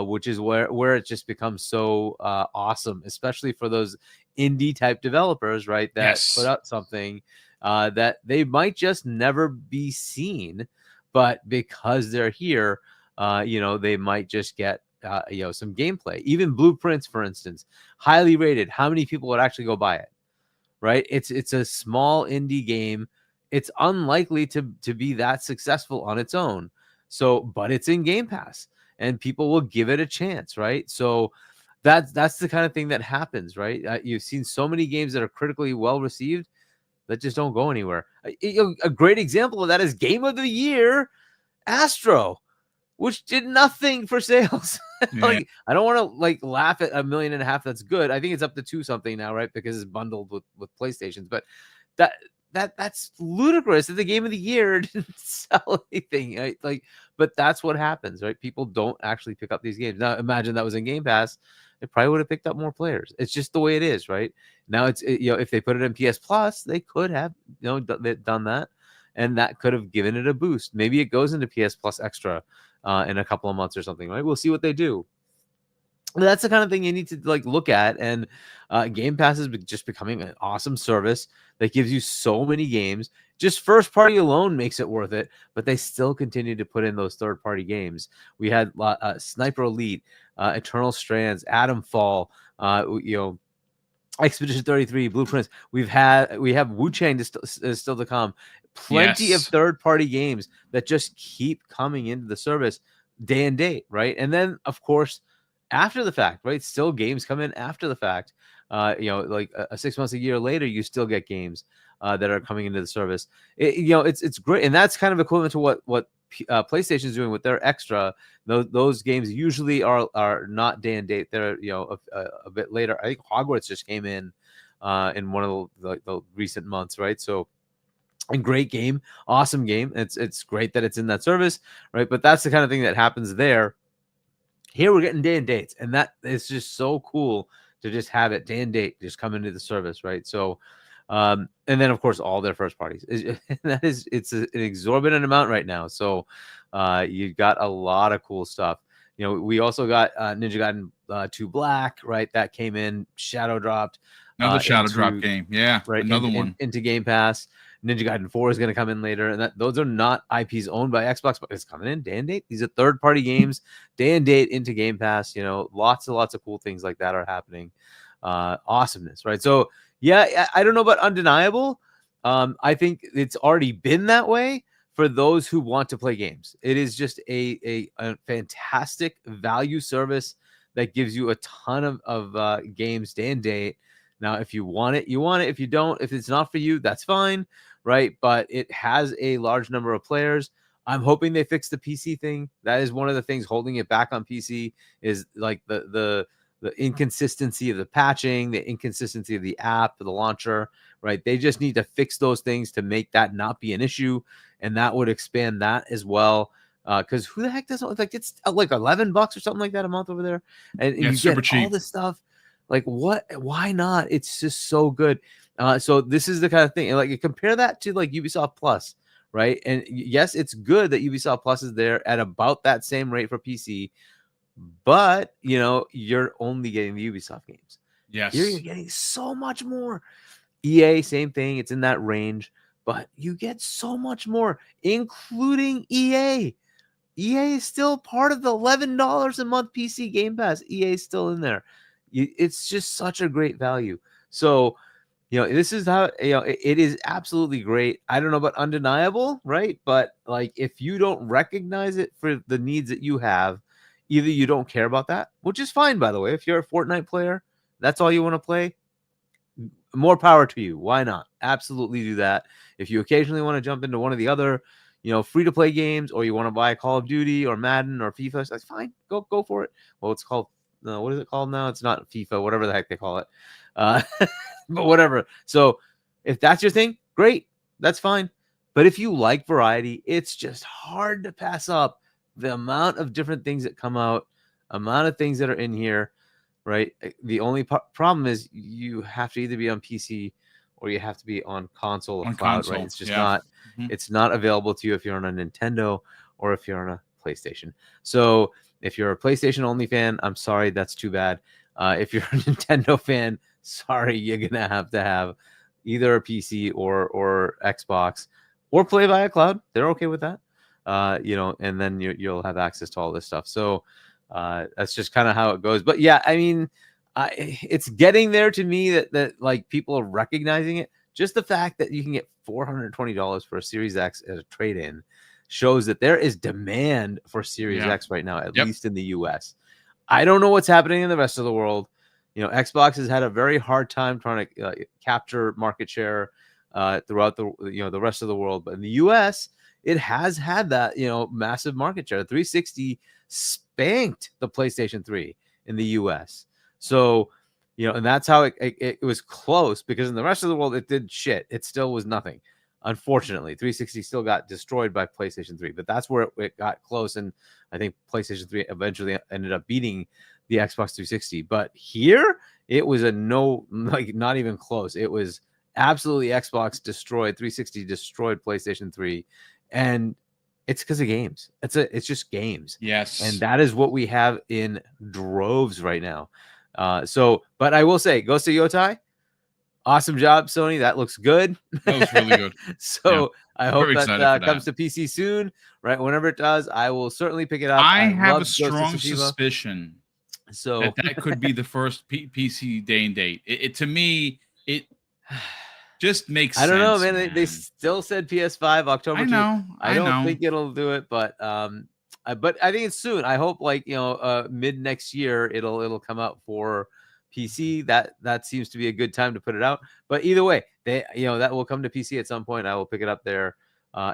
which is where it just becomes so awesome, especially for those indie type developers, right? That put out something that they might just never be seen, but because they're here, they might just get some gameplay. Even Blueprints, for instance, highly rated. How many people would actually go buy it? Right? It's a small indie game. It's unlikely to be that successful on its own. So, but it's in Game Pass, and people will give it a chance, right? So that's the kind of thing that happens, right? You've seen so many games that are critically well received that just don't go anywhere. A great example of that is Game of the Year, Astro, which did nothing for sales. Like, I don't want to laugh at $1.5 million. That's good. I think it's up to 2 something now, right? Because it's bundled with PlayStations. But that's ludicrous that the Game of the Year didn't sell anything, right? But that's what happens, right? People don't actually pick up these games. Now, imagine that was in Game Pass, it probably would have picked up more players. It's just the way it is, right? Now if they put it in PS Plus, they could have done that, and that could have given it a boost. Maybe it goes into PS Plus Extra in a couple of months or something, right? We'll see what they do. But that's the kind of thing you need to look at. And Game Pass is just becoming an awesome service that gives you so many games. Just first party alone makes it worth it, but they still continue to put in those third party games. We had Sniper Elite, Eternal Strands, Atom Fall, Expedition 33, Blueprints. We have Wu Chang is still to come. Plenty of Yes. third-party games that just keep coming into the service day and date, right? And then, of course, after the fact, right? Still games come in after the fact. Like 6 months, a year later, you still get games that are coming into the service. It's great, and that's kind of equivalent to what PlayStation's doing with their extra. Those games usually are not day and date. They're a bit later. I think Hogwarts just came in one of the recent months, right? So. A great game, awesome game. It's great that it's in that service, right? But that's the kind of thing that happens there. Here we're getting day and dates, and that is just so cool to just have it day and date just come into the service, right? So, and then of course all their first parties. It's an exorbitant amount right now. So, you got a lot of cool stuff. We also got Ninja Gaiden 2 Black, right? That came in, shadow dropped. Another shadow drop game. Yeah, right. Another one. Into Game Pass. Ninja Gaiden 4 is going to come in later, and those are not IPs owned by Xbox, but it's coming in day and date. These are third-party games, day and date into Game Pass. Lots of cool things like that are happening. Awesomeness, right? So, yeah, I don't know about undeniable. I think it's already been that way for those who want to play games. It is just a fantastic value service that gives you a ton of games day and date. Now, if you want it, you want it. If you don't, if it's not for you, that's fine, right? But it has a large number of players. I'm hoping they fix the PC thing. That is one of the things holding it back on PC is like the inconsistency of the patching, the inconsistency of the app, the launcher, right? They just need to fix those things to make that not be an issue, and that would expand that as well. Because who the heck doesn't it's like $11 or something like that a month over there, and you super get cheap. all this stuff. Like what? Why not? It's just so good. So this is the kind of thing, and like you compare that to like Ubisoft Plus, right? And yes, it's good that Ubisoft Plus is there at about that same rate for PC, but you're only getting the Ubisoft games. Yes, You're getting so much more. EA, same thing. It's in that range, but you get so much more, including EA. EA is still part of the $11 a month PC Game Pass. EA is still in there. It's just such a great value. So, this is how it is absolutely great. I don't know about undeniable, right? But like, if you don't recognize it for the needs that you have, either you don't care about that, which is fine, by the way. If you're a Fortnite player, that's all you want to play. More power to you. Why not? Absolutely do that. If you occasionally want to jump into one of the other, free to play games, or you want to buy Call of Duty or Madden or FIFA, that's fine. Go for it. Well, it's called. No, what is it called now? It's not FIFA, whatever the heck they call it. But whatever. So if that's your thing, great. That's fine. But if you like variety, it's just hard to pass up the amount of different things that come out, amount of things that are in here, right? The only problem is you have to either be on PC or you have to be on console or cloud, right? It's just not, it's not available to you if you're on a Nintendo or if you're on a PlayStation. So if you're a PlayStation only fan, I'm sorry, that's too bad. If you're a Nintendo fan, sorry, you're gonna have to have either a PC or Xbox or play via cloud. They're okay with that, and then you'll have access to all this stuff. So that's just kind of how it goes. But yeah, I mean, it's getting there to me that like people are recognizing it. Just the fact that you can get $420 for a Series X as a trade-in shows that there is demand for Series X right now, at least in the US. I don't know what's happening in the rest of the world. Xbox has had a very hard time trying to capture market share throughout the rest of the world, but in the US, it has had that massive market share. 360 spanked the PlayStation 3 in the US. So and that's how it was close, because in the rest of the world it did shit. It still was nothing. Unfortunately, 360 still got destroyed by PlayStation 3, but that's where it got close, and I think PlayStation 3 eventually ended up beating the Xbox 360. But here, it was not even close. It was absolutely Xbox destroyed, 360 destroyed PlayStation 3, and it's because of games. It's just games. Yes, and that is what we have in droves right now. But I will say, Ghost of Yotai, awesome job, Sony. That looks good. That was really good. So I hope that comes to PC soon, right? Whenever it does, I will certainly pick it up. I have a strong suspicion that could be the first PC day and date. To me, Just makes I don't know, sense, man. They still said PS5 October 2. I don't think it'll do it, but I think it's soon. I hope like mid next year it'll come out for PC. That seems to be a good time to put it out. But either way, that will come to PC at some point. I will pick it up there.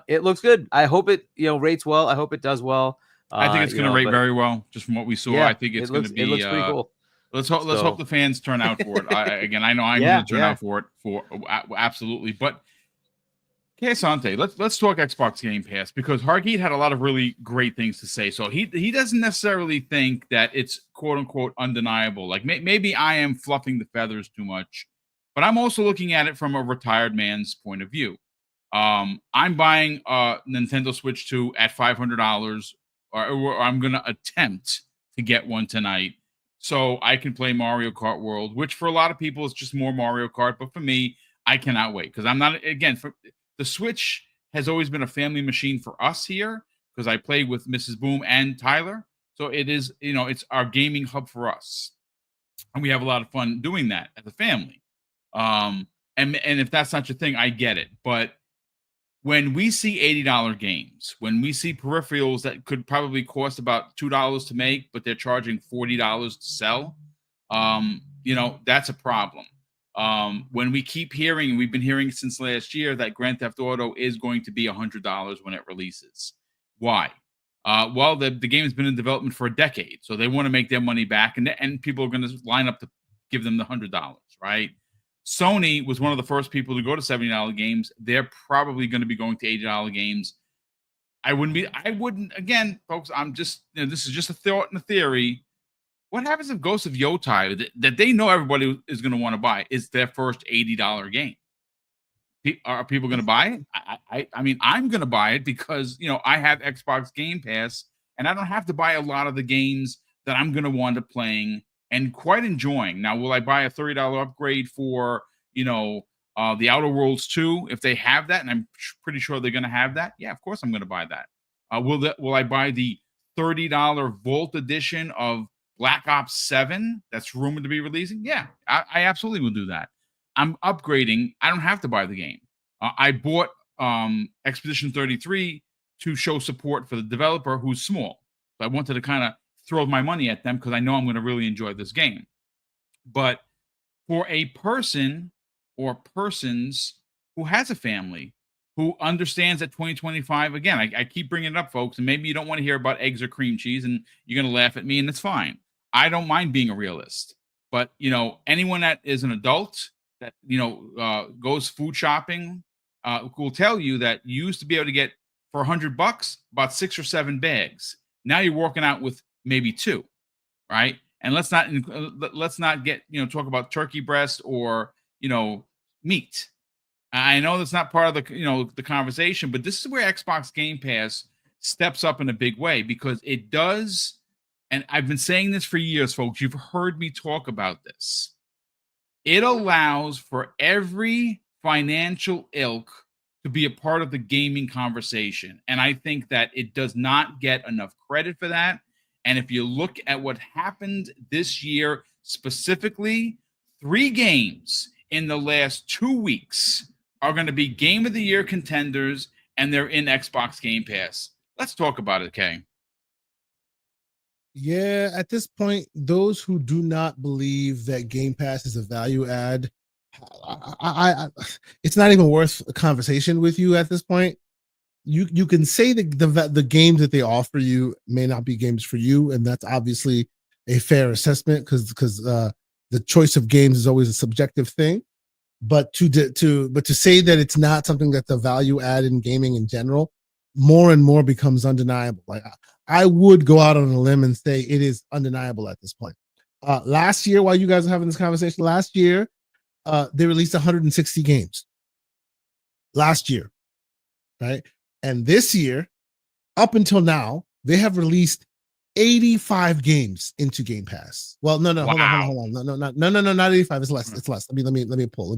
It looks good. I hope it rates well. I hope it does well. I think it's going to rate very well, just from what we saw. Yeah, I think it's going to be. It looks pretty cool. Let's hope the fans turn out for it. I know I'm going to turn out for it absolutely. But Asante, let's talk Xbox Game Pass, because Hargeet had a lot of really great things to say. So he doesn't necessarily think that it's quote unquote undeniable. Like maybe I am fluffing the feathers too much, but I'm also looking at it from a retired man's point of view. I'm buying a Nintendo Switch 2 at $500, or I'm going to attempt to get one tonight, so I can play Mario Kart World, which for a lot of people is just more Mario Kart. But for me, I cannot wait, because I'm not, again, the Switch has always been a family machine for us here, because I play with Mrs. Boom and Tyler. So it is, it's our gaming hub for us. And we have a lot of fun doing that as a family. And if that's not your thing, I get it. But when we see $80 games, when we see peripherals that could probably cost about $2 to make, but they're charging $40 to sell, that's a problem. When we keep hearing, and we've been hearing since last year, that Grand Theft Auto is going to be $100 when it releases. Why? Well, the game has been in development for a decade, so they want to make their money back, and people are going to line up to give them the $100, right? Sony was one of the first people to go to $70 games. They're probably going to be going to $80 games. I wouldn't, again, folks, I'm just, this is just a thought and a theory. What happens if Ghost of Yotai, that they know everybody is going to want to buy, is their first $80 game? Are people going to buy it? I mean, I'm going to buy it because, I have Xbox Game Pass, and I don't have to buy a lot of the games that I'm going to wind up playing and quite enjoying. Now, will I buy a $30 upgrade for, the Outer Worlds 2 if they have that? And I'm pretty sure they're going to have that. Yeah, of course I'm going to buy that. Will I buy the $30 Vault edition of Black Ops 7 that's rumored to be releasing? Yeah, I absolutely will do that. I'm upgrading. I don't have to buy the game. I bought Expedition 33 to show support for the developer, who's small. So I wanted to kind of throw my money at them because I know I'm going to really enjoy this game. But for a person or persons who has a family, who understands that 2025, again, I keep bringing it up, folks, and maybe you don't want to hear about eggs or cream cheese, and you're going to laugh at me, and that's fine. I don't mind being a realist. But, anyone that is an adult that, goes food shopping will tell you that you used to be able to get, for $100, about 6 or 7 bags. Now you're walking out with maybe 2, right? And let's not get, talk about turkey breast or, meat. I know that's not part of the, the conversation, but this is where Xbox Game Pass steps up in a big way, because it does. And I've been saying this for years, folks. You've heard me talk about this. It allows for every financial ilk to be a part of the gaming conversation. And I think that it does not get enough credit for that. And if you look at what happened this year, specifically, 3 games in the last 2 weeks are going to be Game of the Year contenders, and they're in Xbox Game Pass. Let's talk about it, Kay. Yeah, at this point, those who do not believe that Game Pass is a value add, it's not even worth a conversation with you at this point. You can say that the games that they offer you may not be games for you, and that's obviously a fair assessment, because the choice of games is always a subjective thing. But to say that it's not something that's a value add in gaming in general, more and more becomes undeniable. Like, I would go out on a limb and say it is undeniable at this point. Last year, while you guys are having this conversation, last year they released 160 games. Last year, right? And this year, up until now, they have released 85 games into Game Pass. Well, no, hold on. No, not 85. It's less. It's less. Let me pull.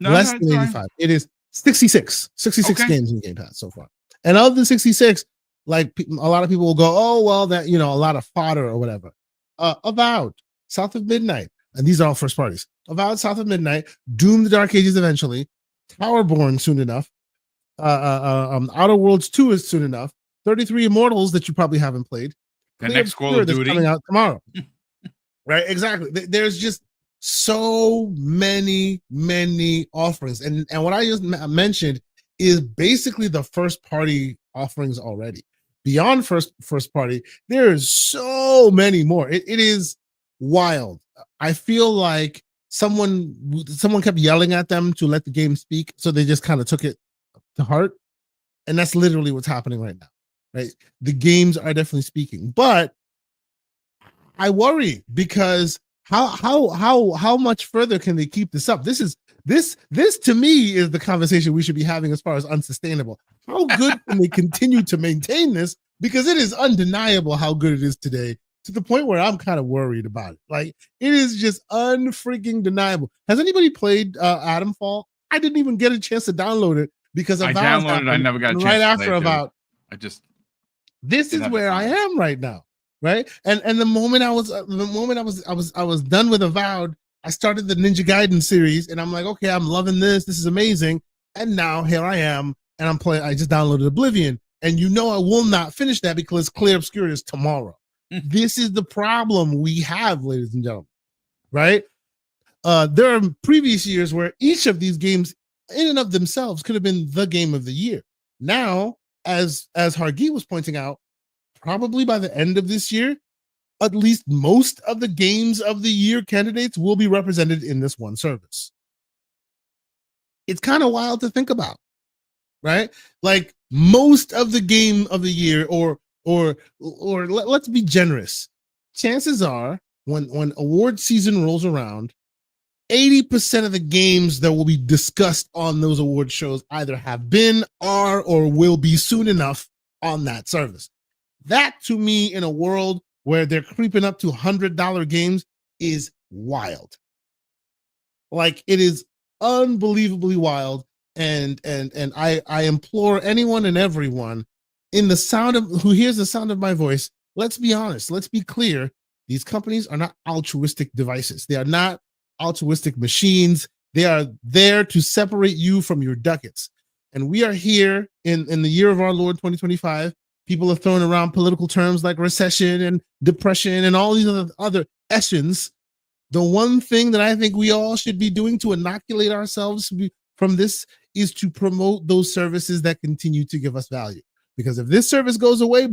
No, less than 85. It is 66 games in Game Pass so far. And of the 66, like, a lot of people will go, oh, well, that, a lot of fodder or whatever. Avowed, South of Midnight, and these are all first parties. Avowed, South of Midnight, Doom: The Dark Ages eventually, Towerborn soon enough, Outer Worlds 2 is soon enough, 33 Immortals that you probably haven't played, The Clair next Call Obscur of that's Duty coming out tomorrow. Right, exactly. There's just so many offerings, and what I just mentioned is basically the first party offerings already. Beyond first party, there is so many more. It is wild. I feel like someone kept yelling at them to let the game speak, so they just kind of took it to heart, and that's literally what's happening right now. Right, the games are definitely speaking, but I worry because how much further can they keep this up? This to me is the conversation we should be having as far as unsustainable. How good can they continue to maintain this? Because it is undeniable how good it is today, to the point where I'm kind of worried about it. Like, it is just unfreaking deniable. Has anybody played Atomfall? I didn't even get a chance to download it because I downloaded. I never got a chance. Right to after play it, about. This is where I am right now. Right, and the moment I was done with Avowed, I started the Ninja Gaiden series, and I'm like, okay, I'm loving this. This is amazing. And now here I am, and I'm playing. I just downloaded Oblivion, and I will not finish that because Clair Obscur is tomorrow. This is the problem we have, ladies and gentlemen. Right? There are previous years where each of these games, in and of themselves, could have been the game of the year. Now, as Hargi was pointing out, probably by the end of this year, at least most of the games of the year candidates will be represented in this one service. It's kind of wild to think about, right? Like, most of the game of the year, or let's be generous. Chances are, when award season rolls around, 80% of the games that will be discussed on those award shows either have been, are, or will be soon enough on that service. That, to me, in a world where they're creeping up to $100 games, is wild. Like, it is unbelievably wild. And I implore anyone and everyone who hears the sound of my voice, let's be honest, let's be clear. These companies are not altruistic devices. They are not altruistic machines. They are there to separate you from your ducats. And we are here in the year of our Lord 2025. People have thrown around political terms like recession and depression and all these other essence. The one thing that I think we all should be doing to inoculate ourselves from this is to promote those services that continue to give us value. Because if this service goes away,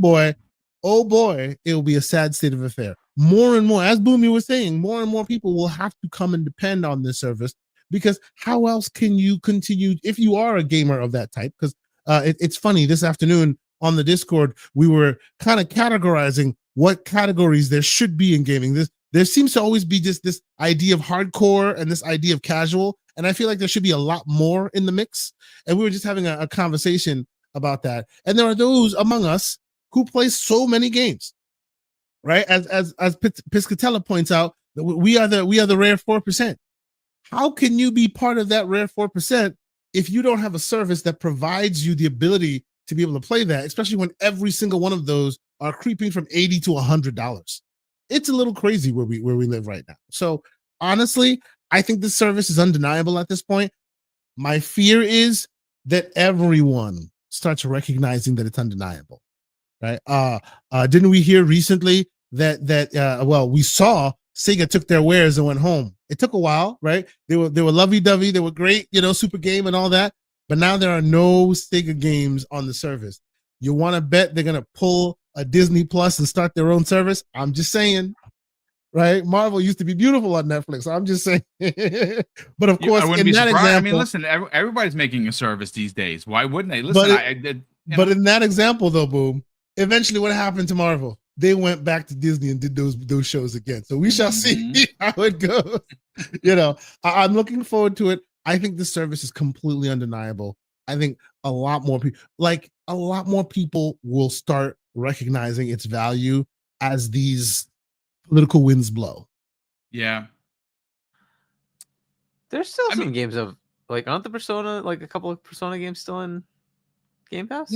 oh boy, it will be a sad state of affair. More and more, as Boomy was saying, more and more people will have to come and depend on this service, because how else can you continue if you are a gamer of that type? Because it's funny, this afternoon, on the Discord, we were kind of categorizing what categories there should be in gaming. There seems to always be just this idea of hardcore and this idea of casual, and I feel like there should be a lot more in the mix. And we were just having a conversation about that. And there are those among us who play so many games, right? As Piscatella points out, we are the rare 4%. How can you be part of that rare 4% if you don't have a service that provides you the ability to be able to play that, especially when every single one of those are creeping from $80 to $100. It's a little crazy where we live right now. So honestly, I think this service is undeniable at this point. My fear is that everyone starts recognizing that it's undeniable, right? Didn't we hear recently that we saw Sega took their wares and went home. It took a while, right? They were lovey-dovey, they were great, super game and all that. But now there are no Sega games on the service. You want to bet they're going to pull a Disney Plus and start their own service? I'm just saying, right? Marvel used to be beautiful on Netflix. I'm just saying. But of course, in that example, I mean, listen, everybody's making a service these days. Why wouldn't they? Listen, but in that example, though, Boom, eventually what happened to Marvel? They went back to Disney and did those shows again. So we shall see how it goes. I'm looking forward to it. I think this service is completely undeniable. I think a lot more people will start recognizing its value as these political winds blow. Yeah. There's still some games of aren't the Persona, a couple of Persona games still in Game Pass?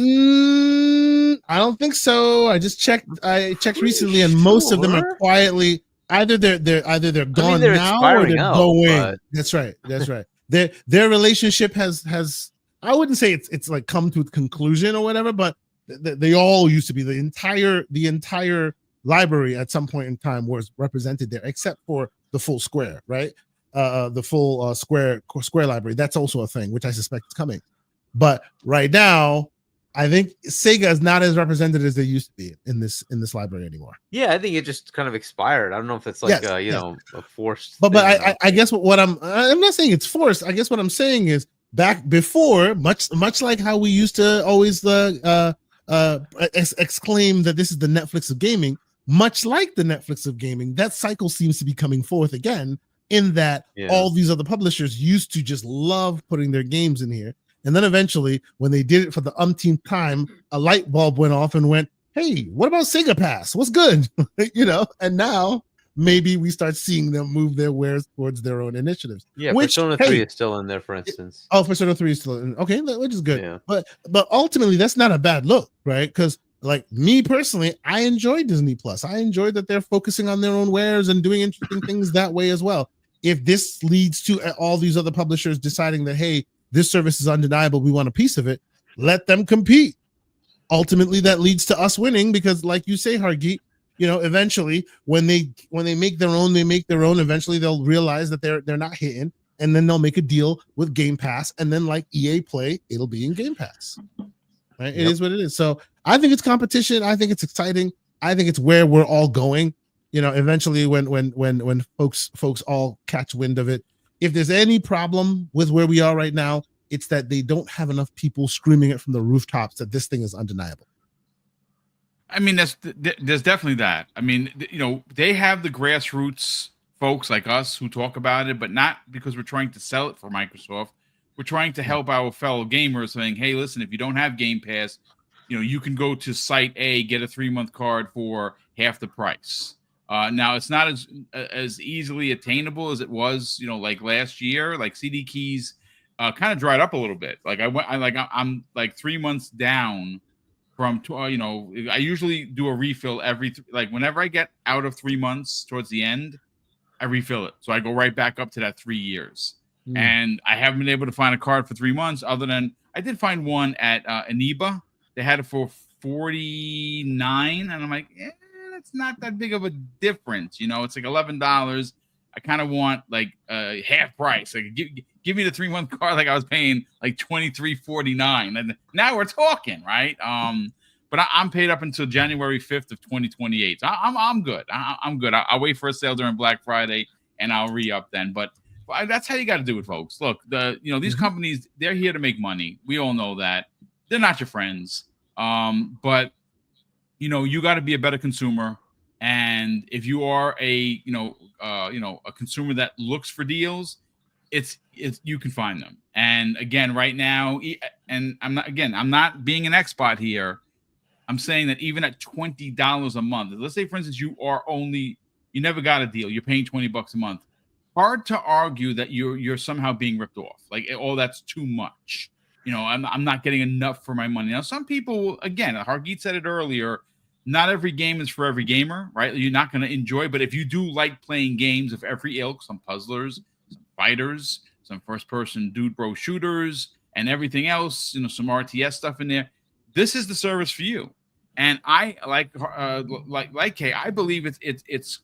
I don't think so. I checked recently, and most of them are quietly either they're gone they're now or expiring they're out, going. but- That's right. Their relationship has I wouldn't say it's like come to a conclusion or whatever, but they all used to be the entire library at some point in time was represented there, except for the full square, right? The full square library. That's also a thing, which I suspect is coming. But right now, I think Sega is not as represented as they used to be in this library anymore. Yeah, I think it just kind of expired. I don't know if it's like a forced. But I guess what I'm not saying it's forced. I guess what I'm saying is back before, much like how we used to always exclaim that this is the Netflix of gaming. Much like the Netflix of gaming, that cycle seems to be coming forth again. In that all these other publishers used to just love putting their games in here. And then eventually, when they did it for the umpteenth time, a light bulb went off and went, hey, what about Sega Pass? What's good? And now maybe we start seeing them move their wares towards their own initiatives. Yeah, Persona 3 is still in there, for instance. Oh, Persona 3 is still in. Okay, which is good. Yeah. But ultimately, that's not a bad look, right? Because like me personally, I enjoy Disney Plus. I enjoy that they're focusing on their own wares and doing interesting things that way as well. If this leads to all these other publishers deciding that, hey, this service is undeniable, we want a piece of it, let them compete. Ultimately, that leads to us winning because, like you say, Hargeet, eventually when they make their own, eventually they'll realize that they're not hitting, and then they'll make a deal with Game Pass, and then like EA Play, it'll be in Game Pass. Right? It is what it is. So I think it's competition. I think it's exciting. I think it's where we're all going. Eventually when folks all catch wind of it, if there's any problem with where we are right now, it's that they don't have enough people screaming it from the rooftops that this thing is undeniable. I mean, there's definitely that. I mean, they have the grassroots folks like us who talk about it, but not because we're trying to sell it for Microsoft. We're trying to help our fellow gamers, saying, hey, listen, if you don't have Game Pass, you can go to site A, get a 3-month card for half the price. Now it's not as easily attainable as it was, like last year. Like CD keys kind of dried up a little bit. Like I'm like 3 months down from I usually do a refill whenever I get out of 3 months towards the end, I refill it. So I go right back up to that 3 years. And I haven't been able to find a card for 3 months, other than I did find one at Aniba. They had it for $49, and I'm like, it's not that big of a difference. It's like $11. I kind of want like half price. Like give me the 3-month card, like I was paying like $23.49, and now we're talking, right? But I'm paid up until January 5th of 2028. So I'm good. I'm good. I'll wait for a sale during Black Friday, and I'll re-up then. But that's how you got to do it, folks. Look, these companies, they're here to make money. We all know that. They're not your friends. But you got to be a better consumer. And if you are a consumer that looks for deals, it's you can find them. And again, right now, and I'm not being an expert here. I'm saying that even at $20 a month, let's say, for instance, you never got a deal. You're paying $20 a month. Hard to argue that you're somehow being ripped off. Like, oh, that's too much. I'm not getting enough for my money. Now, some people, again, Hargeet said it earlier, not every game is for every gamer, right? You're not going to enjoy, but if you do like playing games of every ilk, some puzzlers, some fighters, some first-person dude bro shooters, and everything else, some RTS stuff in there, this is the service for you. And I like Kay, I believe it's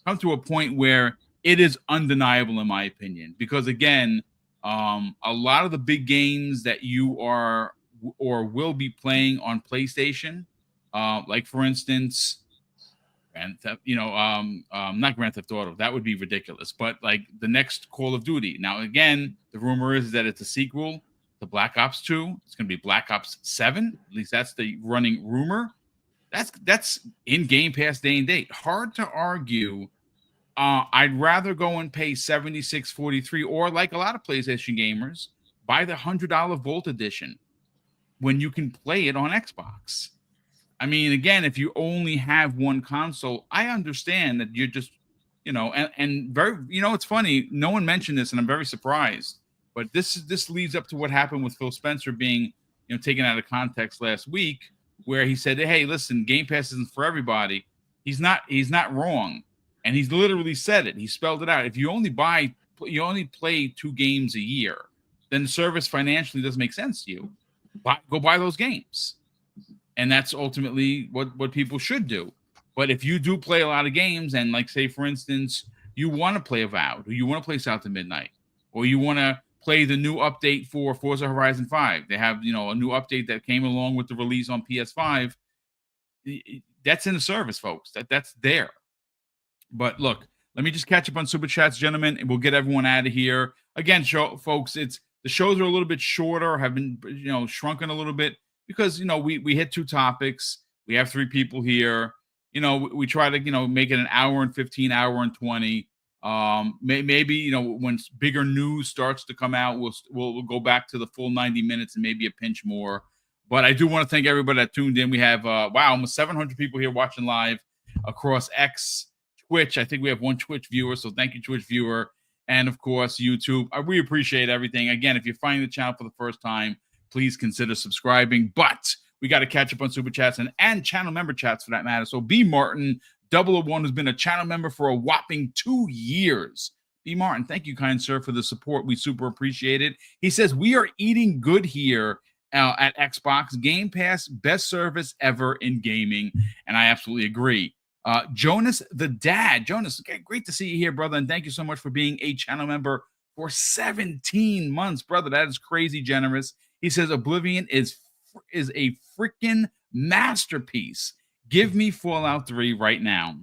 come to a point where it is undeniable, in my opinion, because again, a lot of the big games that you are or will be playing on PlayStation, like for instance, not Grand Theft Auto, that would be ridiculous, but like the next Call of Duty. Now, again, the rumor is that it's a sequel to Black Ops 2. It's going to be Black Ops 7. At least that's the running rumor. That's in Game Pass day and date. Hard to argue. I'd rather go and pay $76.43, or like a lot of PlayStation gamers, buy the $100 Vault Edition when you can play it on Xbox. I mean, again, if you only have one console, I understand that you're just, and very, it's funny. No one mentioned this, and I'm very surprised. But this leads up to what happened with Phil Spencer being, taken out of context last week, where he said, "Hey, listen, Game Pass isn't for everybody." He's not wrong. And he's literally said it. He spelled it out. If you only play 2 games a year, then the service financially doesn't make sense to you. Go buy those games. And that's ultimately what people should do. But if you do play a lot of games, and like, say, for instance, you want to play Avowed, or you want to play South of Midnight, or you want to play the new update for Forza Horizon 5, they have, a new update that came along with the release on PS5. That's in the service, folks. That's there. But look, let me just catch up on Super Chats, gentlemen, and we'll get everyone out of here. Again, folks, the shows are a little bit shorter, have been, shrunken a little bit because, we hit 2 topics. We have 3 people here. We try to, make it an hour and 15, hour and 20. Maybe, when bigger news starts to come out, we'll go back to the full 90 minutes and maybe a pinch more. But I do want to thank everybody that tuned in. We have, almost 700 people here watching live across X, Twitch. I think we have 1 Twitch viewer, so thank you, Twitch viewer, and of course YouTube. We appreciate everything. Again, if you're finding the channel for the first time, please consider subscribing. But we got to catch up on Super Chats and channel member chats for that matter. So B Martin 001 has been a channel member for a whopping 2 years. B Martin, thank you, kind sir, for the support. We super appreciate it. He says we are eating good here at Xbox Game Pass, best service ever in gaming, and I absolutely agree. Jonas the Dad. Jonas, okay, great to see you here, brother, and thank you so much for being a channel member for 17 months, brother. That is crazy generous. He says Oblivion is a freaking masterpiece. Give me Fallout 3 right now.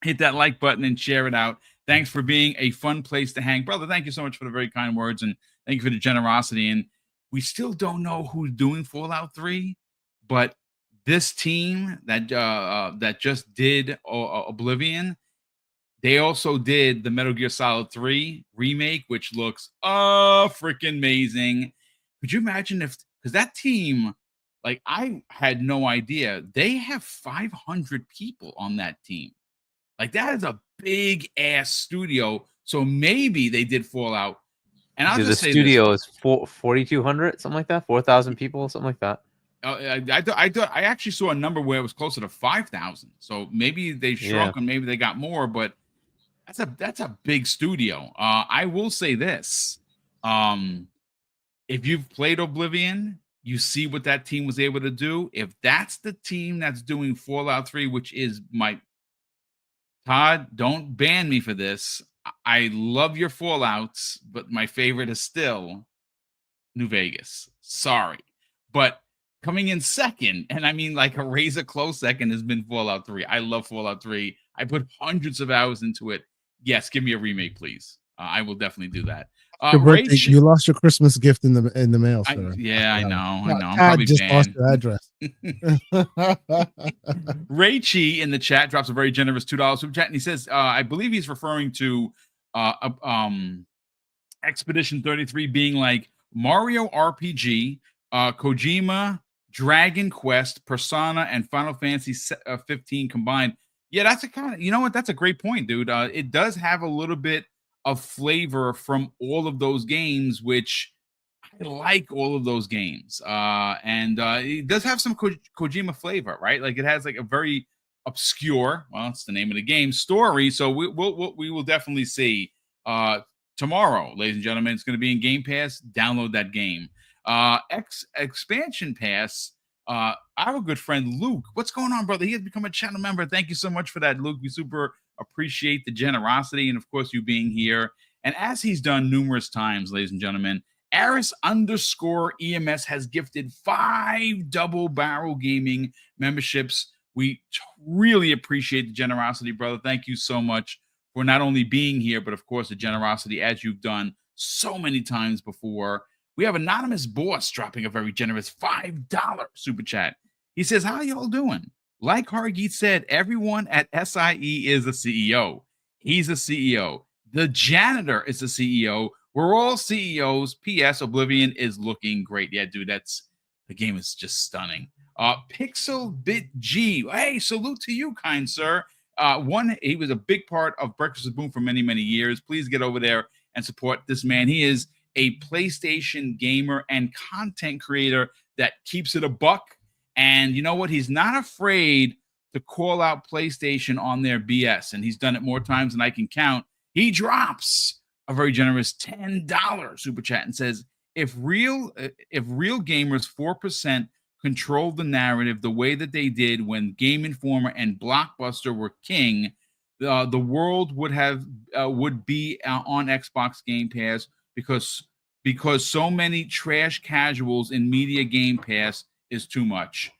Hit that like button and share it out. Thanks for being a fun place to hang, brother. Thank you so much for the very kind words, and thank you for the generosity. And we still don't know who's doing Fallout 3, but this team that just did Oblivion, they also did the Metal Gear Solid 3 remake, which looks freaking amazing. Could you imagine because that team, like, I had no idea, they have 500 people on that team. Like, that is a big ass studio. So maybe they did Fallout. And I'll just say the studio is 4,200, something like that, 4,000 people, something like that. I actually saw a number where it was closer to 5,000. So maybe they shrunk and maybe they got more, but that's a big studio. I will say this: if you've played Oblivion, you see what that team was able to do. If that's the team that's doing Fallout 3, which is Todd, don't ban me for this. I love your Fallouts, but my favorite is still New Vegas. Sorry, but coming in second, and I mean like a razor close second, has been Fallout 3. I love Fallout 3. I put hundreds of hours into it. Yes, give me a remake, please. I will definitely do that. You lost your Christmas gift in the mail, sir. I know. I'm probably just lost your address. Raichi in the chat drops a very generous $2 super chat, and he says, I believe he's referring to Expedition 33 being like Mario RPG, Kojima, Dragon Quest, Persona, and Final Fantasy 15 combined. Yeah, that's that's a great point, dude. It does have a little bit of flavor from all of those games, which I like all of those games. And it does have some Kojima flavor, right? Like, it has like a very obscure, well, it's the name of the game, story. So we will definitely see tomorrow, ladies and gentlemen. It's going to be in Game Pass. Download that game. Expansion Pass. Our good friend Luke, what's going on, brother? He has become a channel member. Thank you so much for that, Luke. We super appreciate the generosity and, of course, you being here. And as he's done numerous times, ladies and gentlemen, Aris_EMS has gifted 5 Double Barrel Gaming memberships. We really appreciate the generosity, brother. Thank you so much for not only being here, but, of course, the generosity as you've done so many times before. We have Anonymous Boss dropping a very generous $5 super chat. He says, how y'all doing? Like Hargeet said, everyone at SIE is a CEO. He's a CEO. The janitor is a CEO. We're all CEOs. P.S. Oblivion is looking great. Yeah, dude, the game is just stunning. Pixel Bit G. Hey, salute to you, kind sir. He was a big part of Breakfast with Boom for many, many years. Please get over there and support this man. He is a PlayStation gamer and content creator that keeps it a buck. And you know what? He's not afraid to call out PlayStation on their BS, and he's done it more times than I can count. He drops a very generous $10 super chat and says, if real gamers 4% controlled the narrative the way that they did when Game Informer and Blockbuster were king, the world would be on Xbox Game Pass because so many trash casuals in media Game Pass is too much.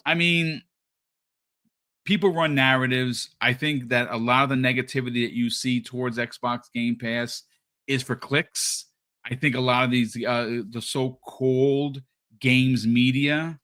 I mean, people run narratives. I think that a lot of the negativity that you see towards Xbox Game Pass is for clicks. I think a lot of these, the so-called games media,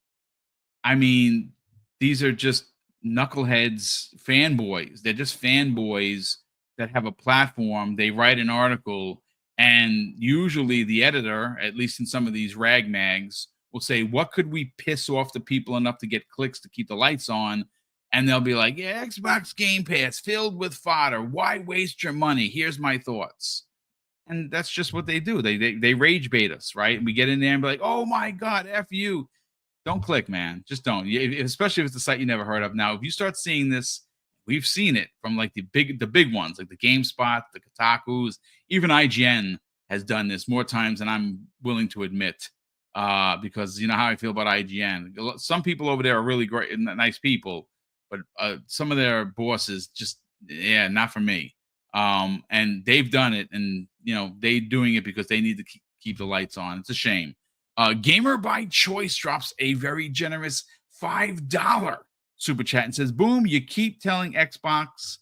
I mean, these are just knuckleheads, fanboys. They're just fanboys that have a platform. They write an article, and usually the editor, at least in some of these rag mags, will say, what could we piss off the people enough to get clicks to keep the lights on? And they'll be like, yeah, Xbox Game Pass filled with fodder. Why waste your money? Here's my thoughts. And that's just what they do. They rage bait us, right? We get in there and be like, oh my God, F you. Don't click, man. Just don't. Especially if it's a site you never heard of. Now, if you start seeing this, we've seen it from like the big ones, like the GameSpot, the Kotakus, even IGN has done this more times than I'm willing to admit. Because you know how I feel about IGN. Some people over there are really great and nice people, but some of their bosses just, not for me. And they've done it, and they doing it because they need to keep the lights on. It's a shame. Gamer by Choice drops a very generous $5 super chat and says, boom, you keep telling Xbox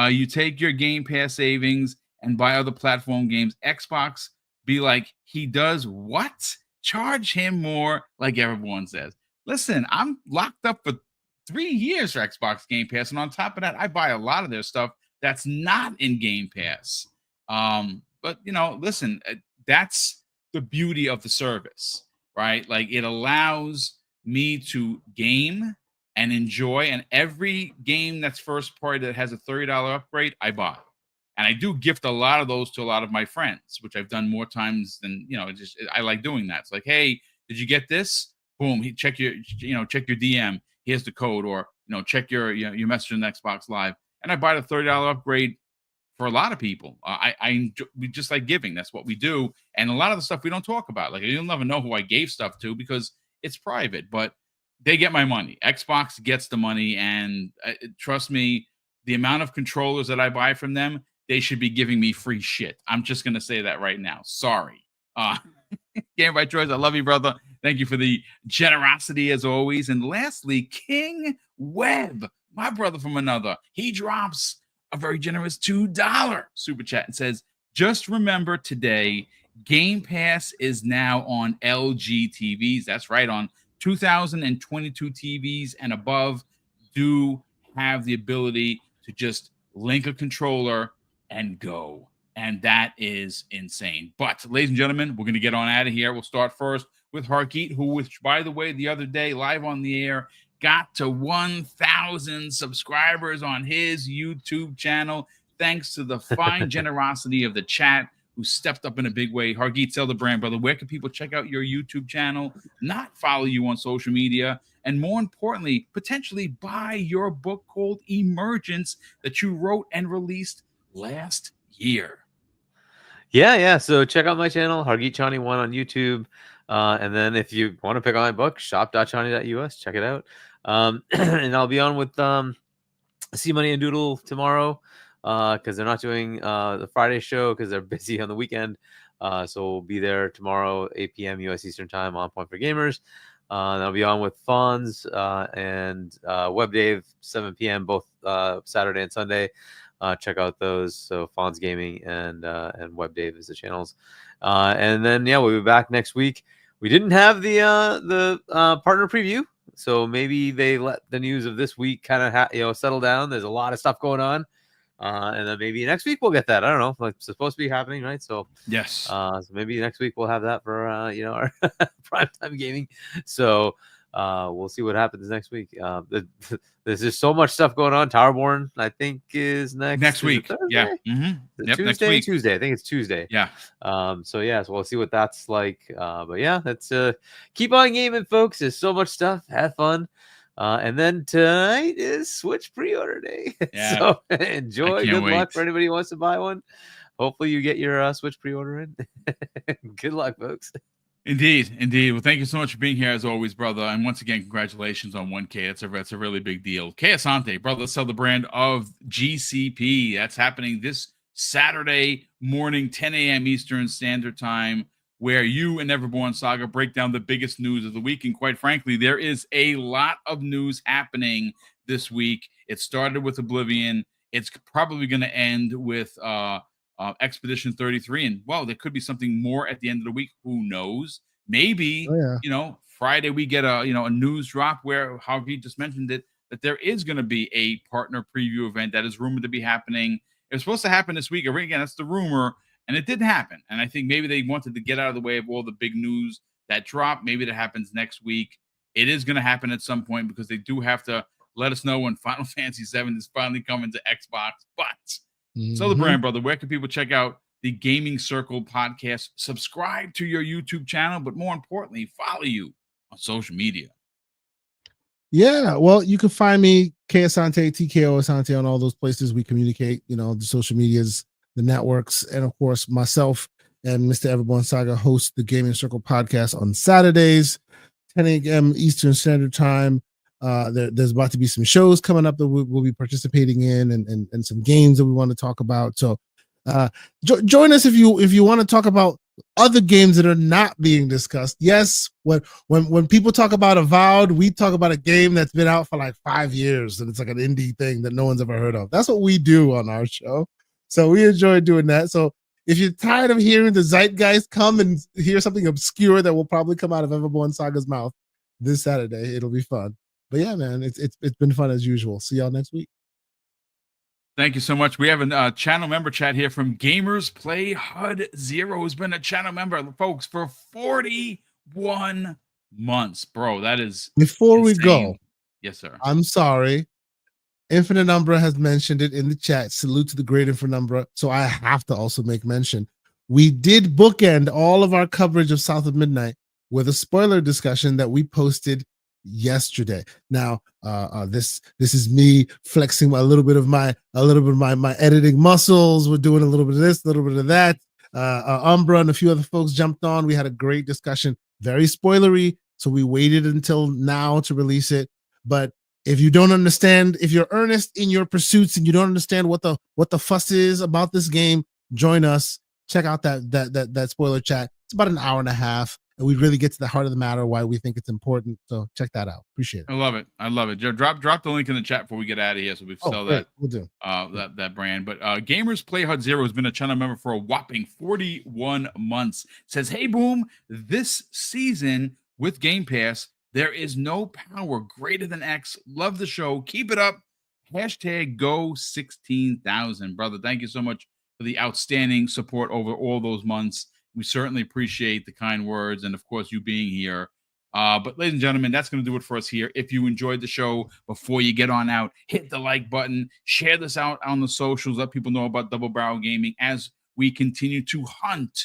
you take your Game Pass savings and buy other platform games. Xbox be like, he does what? Charge him more, like everyone says. Listen, I'm locked up for 3 years for Xbox Game Pass, and on top of that, I buy a lot of their stuff that's not in Game Pass. But listen, that's the beauty of the service, right? Like, it allows me to game and enjoy, and every game that's first party that has a $30 upgrade, I buy. And I do gift a lot of those to a lot of my friends, which I've done more times than, I like doing that. It's like, hey, did you get this? Boom, check your DM. Here's the code, or, check your message on Xbox Live. And I buy the $30 upgrade for a lot of people. We just like giving. That's what we do. And a lot of the stuff we don't talk about. Like, you'll never know who I gave stuff to because it's private, but they get my money. Xbox gets the money. And trust me, the amount of controllers that I buy from them, they should be giving me free shit. I'm just going to say that right now. Sorry. Game by Choice, I love you, brother. Thank you for the generosity as always. And lastly, King Webb, my brother from another, he drops a very generous $2 super chat and says, just remember today, Game Pass is now on LG TVs. That's right, on 2022 TVs and above do have the ability to just link a controller and go. And that is insane. But, ladies and gentlemen, we're going to get on out of here. We'll start first with Hargeet, who, which, by the way, the other day, live on the air, got to 1,000 subscribers on his YouTube channel, thanks to the fine generosity of the chat, who stepped up in a big way. Hargeet, tell the brand, brother, where can people check out your YouTube channel, not follow you on social media, and more importantly, potentially buy your book called Emergence that you wrote and released last year? Yeah. So check out my channel, Hargeet Chani 1 on YouTube. And then if you want to pick up my book, shop.chani.us, check it out. And I'll be on with See Money and Doodle tomorrow because they're not doing the Friday show because they're busy on the weekend. So we'll be there tomorrow, 8 p.m. U.S. Eastern Time on Point for Gamers. And I'll be on with Fonz and WebDave, 7 p.m. both Saturday and Sunday. Check out those. So Fonz Gaming and WebDave is the channels. And then we'll be back next week. We didn't have the partner preview, so maybe they let the news of this week kind of settle down. There's a lot of stuff going on, and then maybe next week we'll get that. I don't know. Like, it's supposed to be happening, right? So yes. So maybe next week we'll have that for our primetime gaming. So we'll see what happens next week. There's just so much stuff going on. Towerborn, I think, is next week. Yeah. Mm-hmm. Yep, Tuesday. I think it's Tuesday. Yeah. So we'll see what that's like. But yeah, that's keep on gaming, folks. There's so much stuff. Have fun. And then tonight is Switch pre-order day. Yeah. So enjoy. can't Good luck wait. for anybody who wants to buy one. Hopefully you get your Switch pre-order in. Good luck, folks. Indeed. Well, thank you so much for being here as always, brother. And once again, congratulations on 1K. That's a really big deal. Que Asante, brother. Let's sell the brand of GCP. That's happening this Saturday morning, 10 a.m. Eastern Standard Time, where you and Neverborn Saga break down the biggest news of the week. And quite frankly, there is a lot of news happening this week. It started with Oblivion. It's probably going to end with Expedition 33. And, well, there could be something more at the end of the week. Who knows? Maybe, Friday we get a news drop where, Harvey just mentioned it, that there is going to be a partner preview event that is rumored to be happening. It was supposed to happen this week. Again, that's the rumor. And it didn't happen. And I think maybe they wanted to get out of the way of all the big news that dropped. Maybe that happens next week. It is going to happen at some point because they do have to let us know when Final Fantasy VII is finally coming to Xbox. But so the brand, brother, where can people check out the Gaming Circle podcast? Subscribe to your YouTube channel, but more importantly, follow you on social media. Yeah, well, you can find me, K Asante, TKO Asante, on all those places we communicate, the social medias, the networks, and of course myself and Mr. Everborn Saga host the Gaming Circle podcast on Saturdays, 10 a.m. Eastern Standard Time. There's about to be some shows coming up that we'll be participating in, and some games that we want to talk about. So join us if you want to talk about other games that are not being discussed. Yes, when people talk about Avowed, we talk about a game that's been out for like 5 years and it's like an indie thing that no one's ever heard of. That's what we do on our show. So we enjoy doing that. So if you're tired of hearing the zeitgeist, come and hear something obscure that will probably come out of Everborn Saga's mouth this Saturday. It'll be fun. But yeah, man, it's been fun as usual. See y'all next week. Thank you so much. We have a channel member chat here from Gamers Play HUD Zero, who's been a channel member, folks, for 41 months. Bro, that is Before insane. We go, yes, sir. I'm sorry. Infinite Umbra has mentioned it in the chat. Salute to the great Infinite Umbra. So I have to also make mention. We did bookend all of our coverage of South of Midnight with a spoiler discussion that we posted yesterday. Now, this is me flexing a little bit of my editing muscles. We're doing a little bit of this, a little bit of that. Umbra and a few other folks jumped on. We had a great discussion, very spoilery. So we waited until now to release it. But if you don't understand, if you're earnest in your pursuits and you don't understand what the fuss is about this game, join us. Check out that spoiler chat. It's about an hour and a half. And we really get to the heart of the matter, why we think it's important. So check that out. Appreciate it. I love it. Drop the link in the chat before we get out of here, so we sell that. We'll do that brand. But Gamers Play HUD Zero has been a channel member for a whopping 41 months. Says, hey, Boom, this season with Game Pass, there is no power greater than X. Love the show. Keep it up. Hashtag go 16,000. Brother, thank you so much for the outstanding support over all those months. We certainly appreciate the kind words and, of course, you being here. But, ladies and gentlemen, that's going to do it for us here. If you enjoyed the show, before you get on out, hit the like button. Share this out on the socials. Let people know about Double Barrel Gaming as we continue to hunt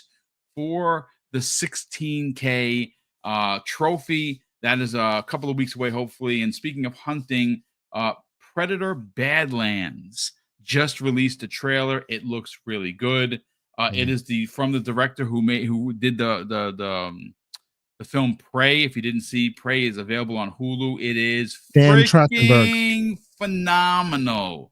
for the 16K trophy. That is a couple of weeks away, hopefully. And speaking of hunting, Predator Badlands just released a trailer. It looks really good. It is from the director who did the film Prey. If you didn't see, Prey is available on Hulu. It is freaking phenomenal.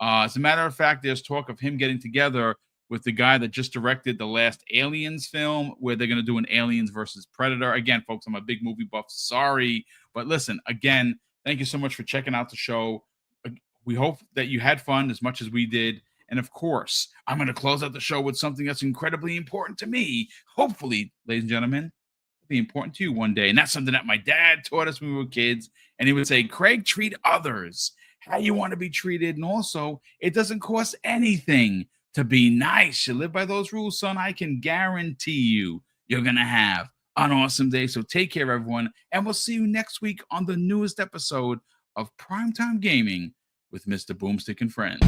As a matter of fact, there's talk of him getting together with the guy that just directed the last Aliens film, where they're going to do an Aliens versus Predator. Again, folks, I'm a big movie buff. Sorry. But listen, again, thank you so much for checking out the show. We hope that you had fun as much as we did. And of course, I'm going to close out the show with something that's incredibly important to me. Hopefully, ladies and gentlemen, it'll be important to you one day. And that's something that my dad taught us when we were kids. And he would say, Craig, treat others how you want to be treated. And also, it doesn't cost anything to be nice. You live by those rules, son. I can guarantee you're going to have an awesome day. So take care, everyone. And we'll see you next week on the newest episode of Primetime Gaming with Mr. Boomstick and Friends.